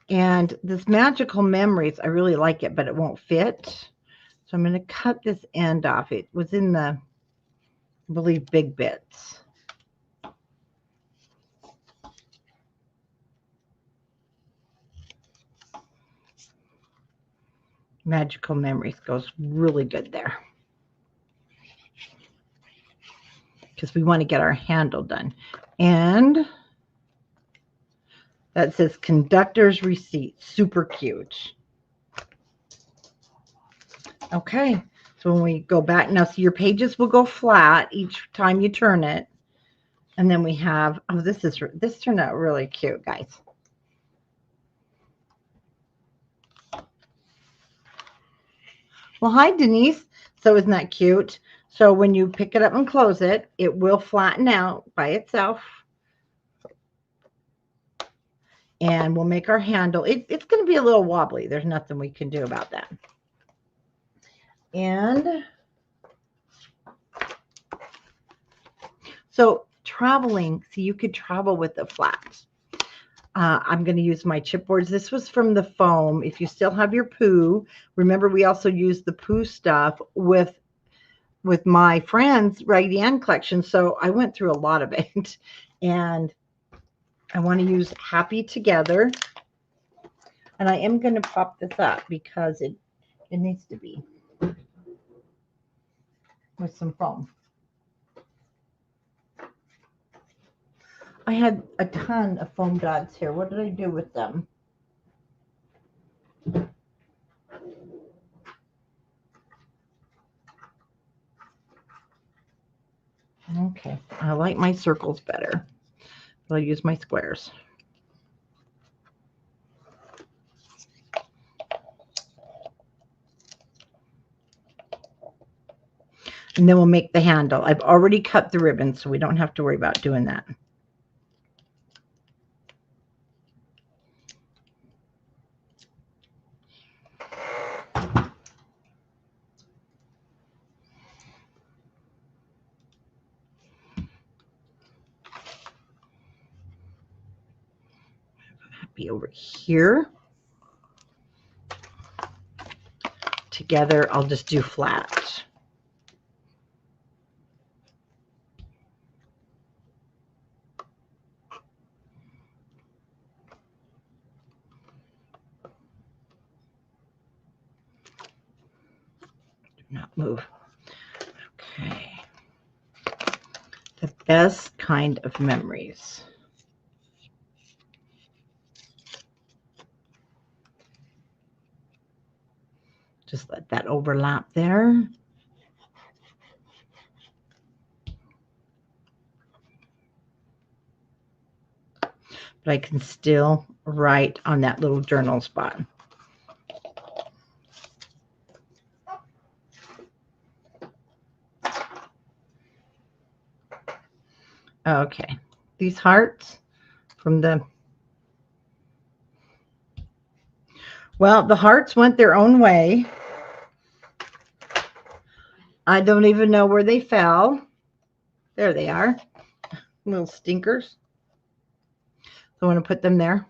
And this Magical Memories, I really like it, but it won't fit. So I'm going to cut this end off. It was in the, I believe, Big Bits. Magical Memories goes really good there. because we want to get our handle done. And that says conductor's receipt. Super cute. Okay, so when we go back now, so your pages will go flat each time you turn it. And then we have, oh, this turned out really cute, guys. Well, hi, Denise. So isn't that cute? So when you pick it up and close it, it will flatten out by itself. And we'll make our handle. It's going to be a little wobbly. There's nothing we can do about that. And so traveling, so you could travel with the flats. I'm going to use my chipboards. This was from the foam. If you still have your poo, remember we also used the poo stuff with my friend's Raggedy Ann collection. So I went through a lot of it. And I want to use Happy Together. And I am going to pop this up because it needs to be with some foam. I had a ton of foam dots here. What did I do with them? Okay, I like my circles better. I'll use my squares. And then we'll make the handle. I've already cut the ribbon, so we don't have to worry about doing that. Be over here. Together, I'll just do flat. Do not move. Okay. The best kind of memories. Just let that overlap there. But I can still write on that little journal spot. Okay, these hearts from the, well, the hearts went their own way. I don't even know where they fell. There they are, little stinkers. So I want to put them there.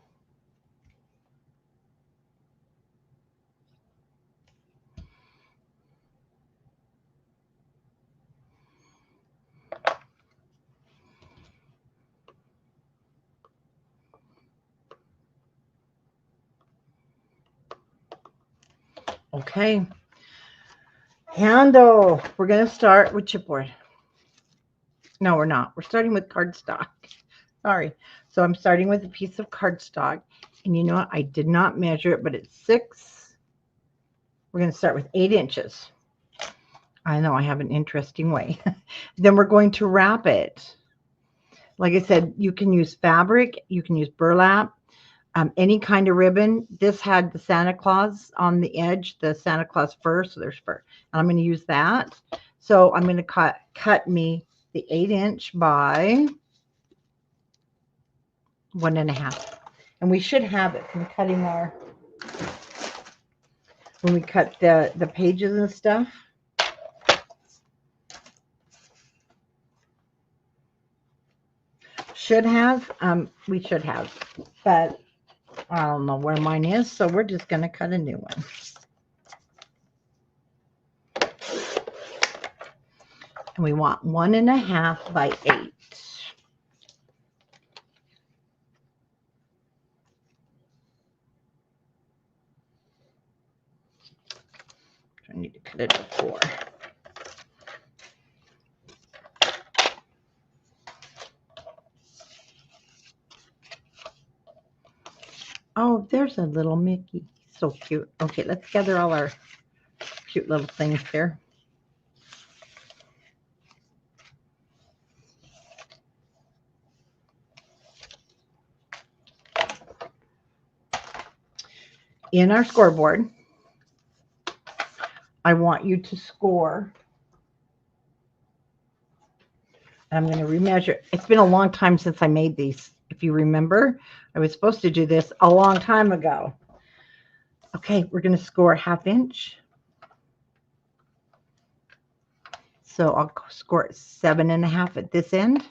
Okay. Handle. We're going to start with chipboard. No, we're not. We're starting with cardstock. Sorry. So I'm starting with a piece of cardstock. And you know what? I did not measure it, but it's 6. We're going to start with 8 inches. I know I have an interesting way. Then we're going to wrap it. Like I said, you can use fabric. You can use burlap. Any kind of ribbon. This had the Santa Claus on the edge, the Santa Claus fur. So there's fur. And I'm going to use that. So I'm going to cut me the 8-inch by 1.5. And we should have it from cutting our, when we cut the pages and stuff. Should have, we should have, but I don't know where mine is, so we're just going to cut a new one. And we want 1.5 by 8. I need to cut it to 4. Oh, there's a little Mickey. So cute. Okay, let's gather all our cute little things here. In our scoreboard, I want you to score. I'm going to remeasure. It's been a long time since I made these. If you remember, I was supposed to do this a long time ago. Okay, we're going to score 1/2 inch. So I'll score 7.5 at this end.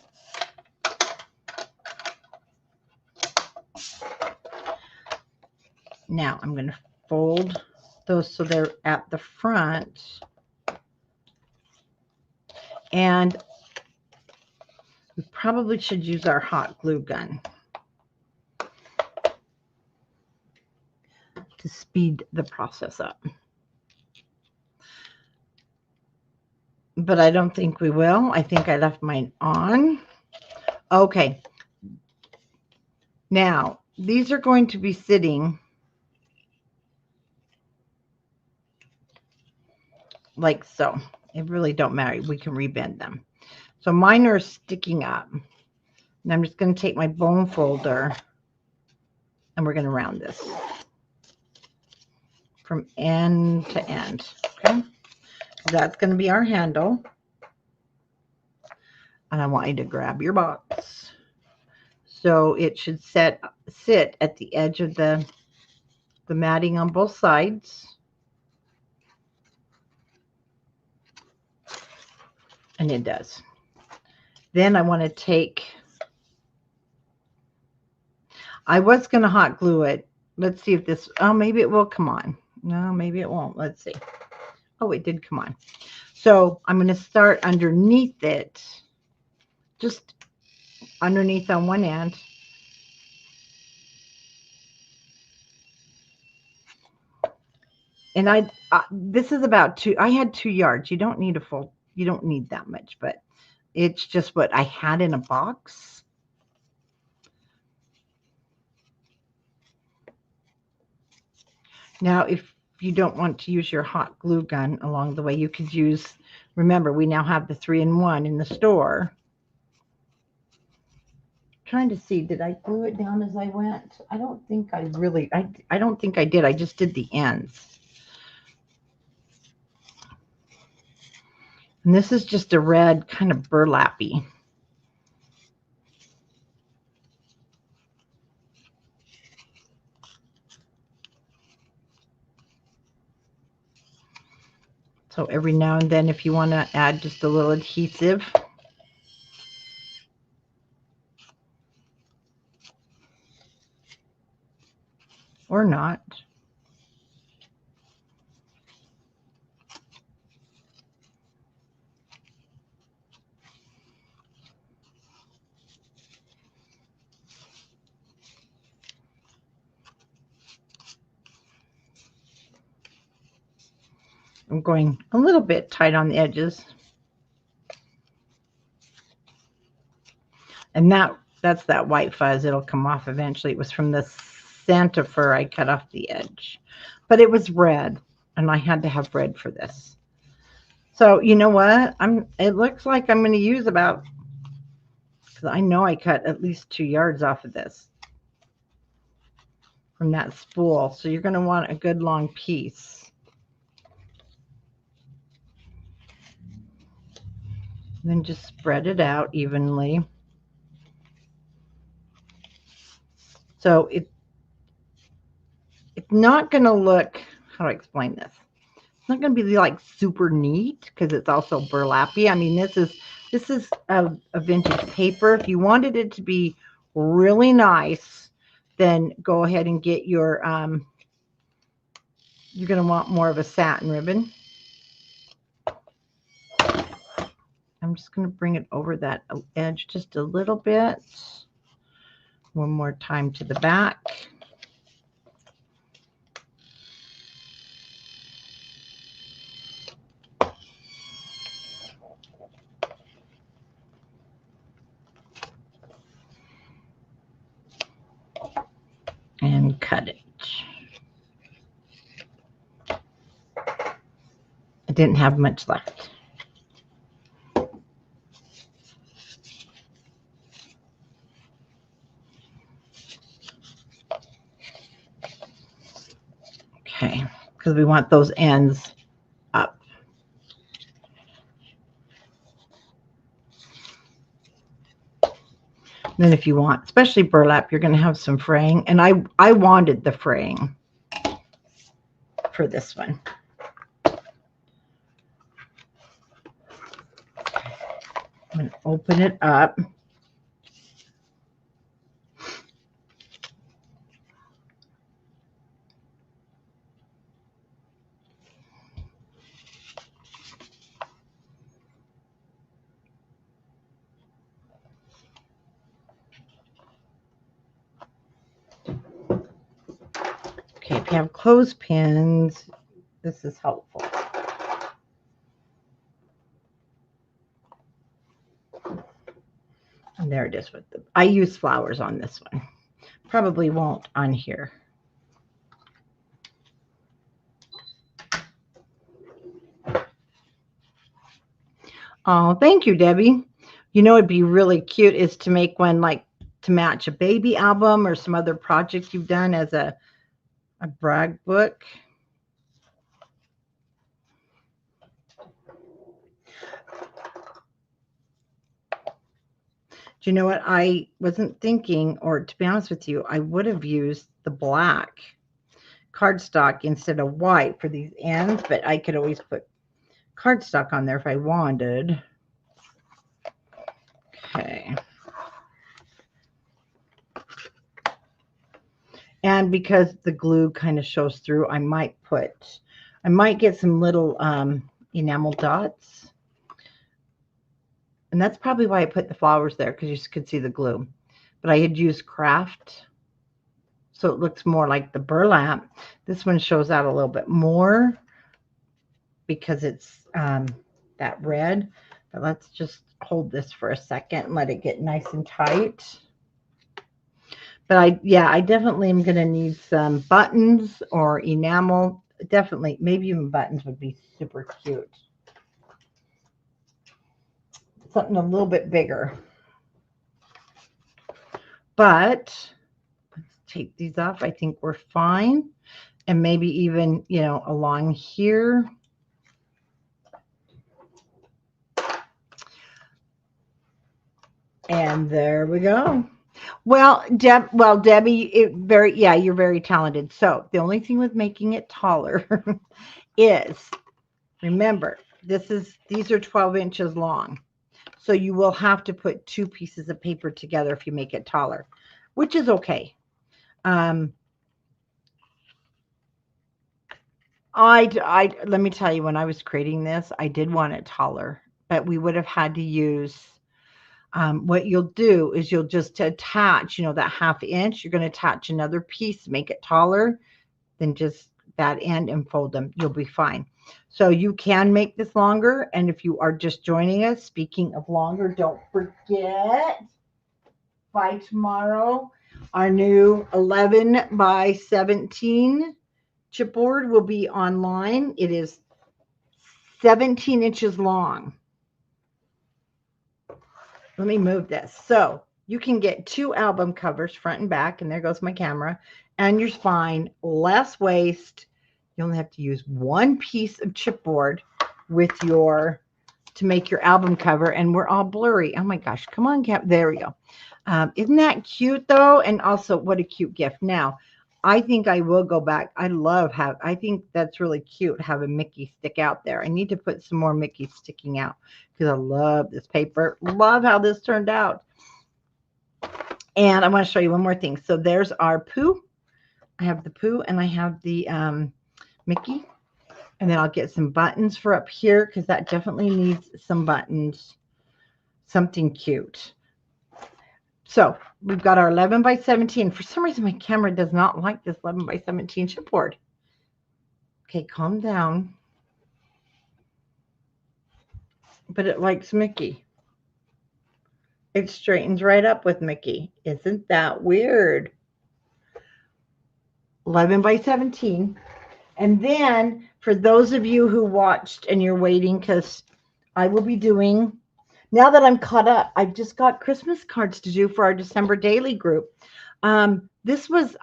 Now I'm going to fold those so they're at the front. And we probably should use our hot glue gun to speed the process up. But I don't think we will. I think I left mine on. Okay. Now, these are going to be sitting like so. It really don't matter. We can rebend them. So mine are sticking up. And I'm just going to take my bone folder and we're going to round this from end to end. Okay. That's going to be our handle. And I want you to grab your box. So it should sit at the edge of the matting on both sides. And it does. Then I want to take, I was going to hot glue it. Let's see if this, oh, maybe it will come on. No, maybe it won't. Let's see. Oh, it did come on. So I'm going to start underneath it, just underneath on one end. And this is about I had 2 yards. You don't need you don't need that much, but it's just what I had in a box. Now, if you don't want to use your hot glue gun along the way, you could use, remember, we now have the 3-in-1 in the store. Trying to see, did I glue it down as I went? I don't think I really, I don't think I did. I just did the ends. And this is just a red kind of burlappy. So every now and then, if you want to add just a little adhesive, or not. I'm going a little bit tight on the edges. And that's that white fuzz. It'll come off eventually. It was from the Santa fur I cut off the edge. But it was red, and I had to have red for this. So you know what? It looks like I'm going to use about, because I know I cut at least 2 yards off of this from that spool. So you're going to want a good long piece. Then just spread it out evenly. So it's not going to look, how do I explain this? It's not going to be like super neat because it's also burlappy. I mean, this is a vintage paper. If you wanted it to be really nice, then go ahead and get your, you're going to want more of a satin ribbon. I'm just going to bring it over that edge just a little bit. One more time to the back. And cut it. I didn't have much left. Okay, because we want those ends up. Then if you want, especially burlap, you're going to have some fraying. And I wanted the fraying for this one. I'm going to open it up. Okay, if you have clothespins, this is helpful. And there it is with the, I use flowers on this one. Probably won't on here. Oh, thank you, Debbie. You know, it'd be really cute is to make one like to match a baby album or some other project you've done as a brag book. Do you know what? I wasn't thinking, or to be honest with you, I would have used the black cardstock instead of white for these ends, but I could always put cardstock on there if I wanted. Okay. And because the glue kind of shows through, I might get some little enamel dots. And that's probably why I put the flowers there, because you could see the glue. But I had used craft, so it looks more like the burlap. This one shows out a little bit more because it's that red. But let's just hold this for a second and let it get nice and tight. But I definitely am going to need some buttons or enamel. Definitely, maybe even buttons would be super cute. Something a little bit bigger. But let's take these off. I think we're fine. And maybe even, you know, along here. And there we go. Well, Debbie, you're very talented. So the only thing with making it taller is, remember, these are 12 inches long. So you will have to put 2 pieces of paper together if you make it taller, which is okay. Let me tell you, when I was creating this, I did want it taller, but we would have had to use, what you'll do is you'll just attach, you know, that 1/2 inch, you're going to attach another piece, make it taller, then just that end and fold them. You'll be fine. So you can make this longer. And if you are just joining us, speaking of longer, don't forget, by tomorrow, our new 11 by 17 chipboard will be online. It is 17 inches long. Let me move this. So you can get 2 album covers, front and back, and there goes my camera, and your spine, less waste. You only have to use 1 piece of chipboard to make your album cover, and we're all blurry. Oh my gosh, come on, there we go. Isn't that cute though? And also, what a cute gift. Now, I think I will go back. I think that's really cute, having Mickey stick out there. I need to put some more Mickey sticking out because I love this paper. Love how this turned out. And I want to show you one more thing. So there's our Pooh. I have the Pooh and I have the Mickey. And then I'll get some buttons for up here because that definitely needs some buttons. Something cute. So we've got our 11 by 17. For some reason, my camera does not like this 11 by 17 chipboard. Okay, calm down. But it likes Mickey. It straightens right up with Mickey. Isn't that weird? 11 by 17. And then for those of you who watched and you're waiting, because I will be doing, now that I'm caught up, I've just got Christmas cards to do for our December daily group. I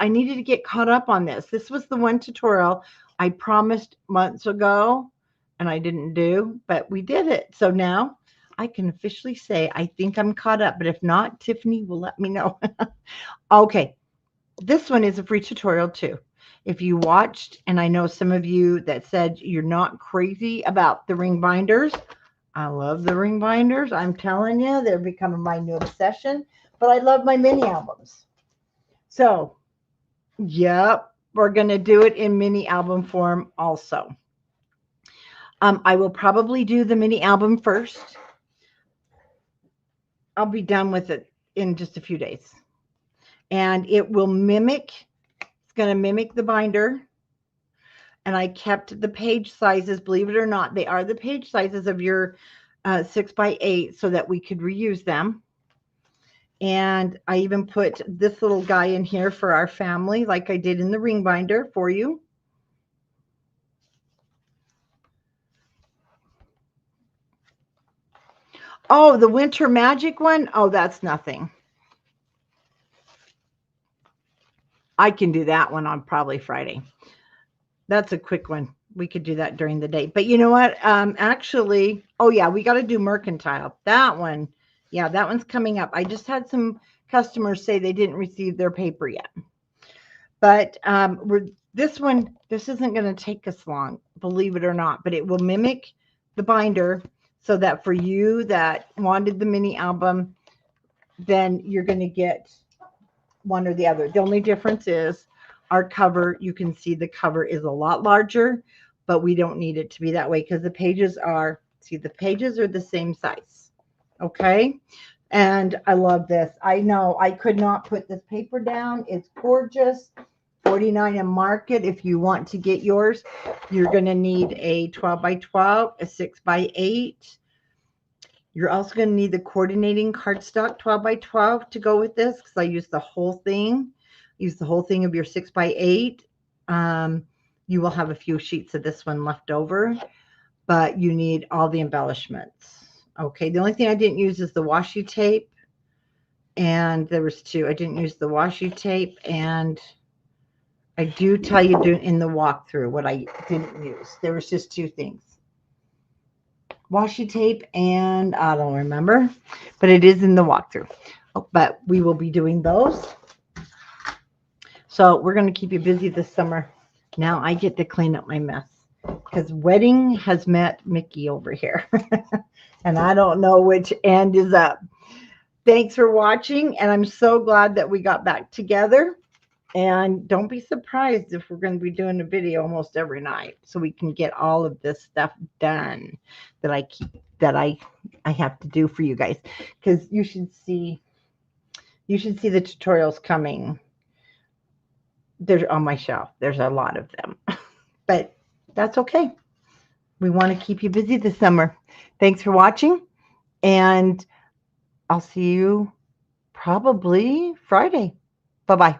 needed to get caught up on this. This was the one tutorial I promised months ago and I didn't do, but we did it. So now I can officially say I think I'm caught up, but if not, Tiffany will let me know. Okay, this one is a free tutorial too. If you watched, and I know some of you that said you're not crazy about the ring binders. I love the ring binders. I'm telling you, they're becoming my new obsession, but I love my mini albums. So, yep, we're going to do it in mini album form also. I will probably do the mini album first. I'll be done with it in just a few days. And it will mimic, it's going to mimic the binder. And I kept the page sizes, believe it or not, they are the page sizes of your 6x8 so that we could reuse them. And I even put this little guy in here for our family, like I did in the ring binder for you. Oh, the Winter Magic one? Oh, that's nothing. I can do that one on probably Friday. That's a quick one. We could do that during the day. But you know what? Actually, oh yeah, we got to do Mercantile. That one, yeah, that one's coming up. I just had some customers say they didn't receive their paper yet. But this one, this isn't going to take us long, believe it or not, but it will mimic the binder so that for you that wanted the mini album, then you're going to get one or the other. The only difference is our cover, you can see the cover is a lot larger, but we don't need it to be that way because the pages are, see, the pages are the same size. Okay. And I love this. I know I could not put this paper down. It's gorgeous. $49 in market. If you want to get yours, you're going to need a 12 by 12, a 6 by 8. You're also going to need the coordinating cardstock 12 by 12 to go with this because I use the whole thing. Use the whole thing of your 6 by 8. You will have a few sheets of this one left over, but you need all the embellishments. Okay, the only thing I didn't use is the washi tape, and there was two. I didn't use the washi tape, and I do tell you in the walkthrough what I didn't use. There was just two things. Washi tape and I don't remember, but it is in the walkthrough. Oh, but we will be doing those. So we're going to keep you busy this summer. Now I get to clean up my mess because wedding has met Mickey over here. And I don't know which end is up. Thanks for watching. And I'm so glad that we got back together. And don't be surprised if we're going to be doing a video almost every night so we can get all of this stuff done that I have to do for you guys, because you should see the tutorials coming. They're on my shelf. There's a lot of them, but that's okay. We want to keep you busy this summer. Thanks for watching, and I'll see you probably Friday. Bye-bye.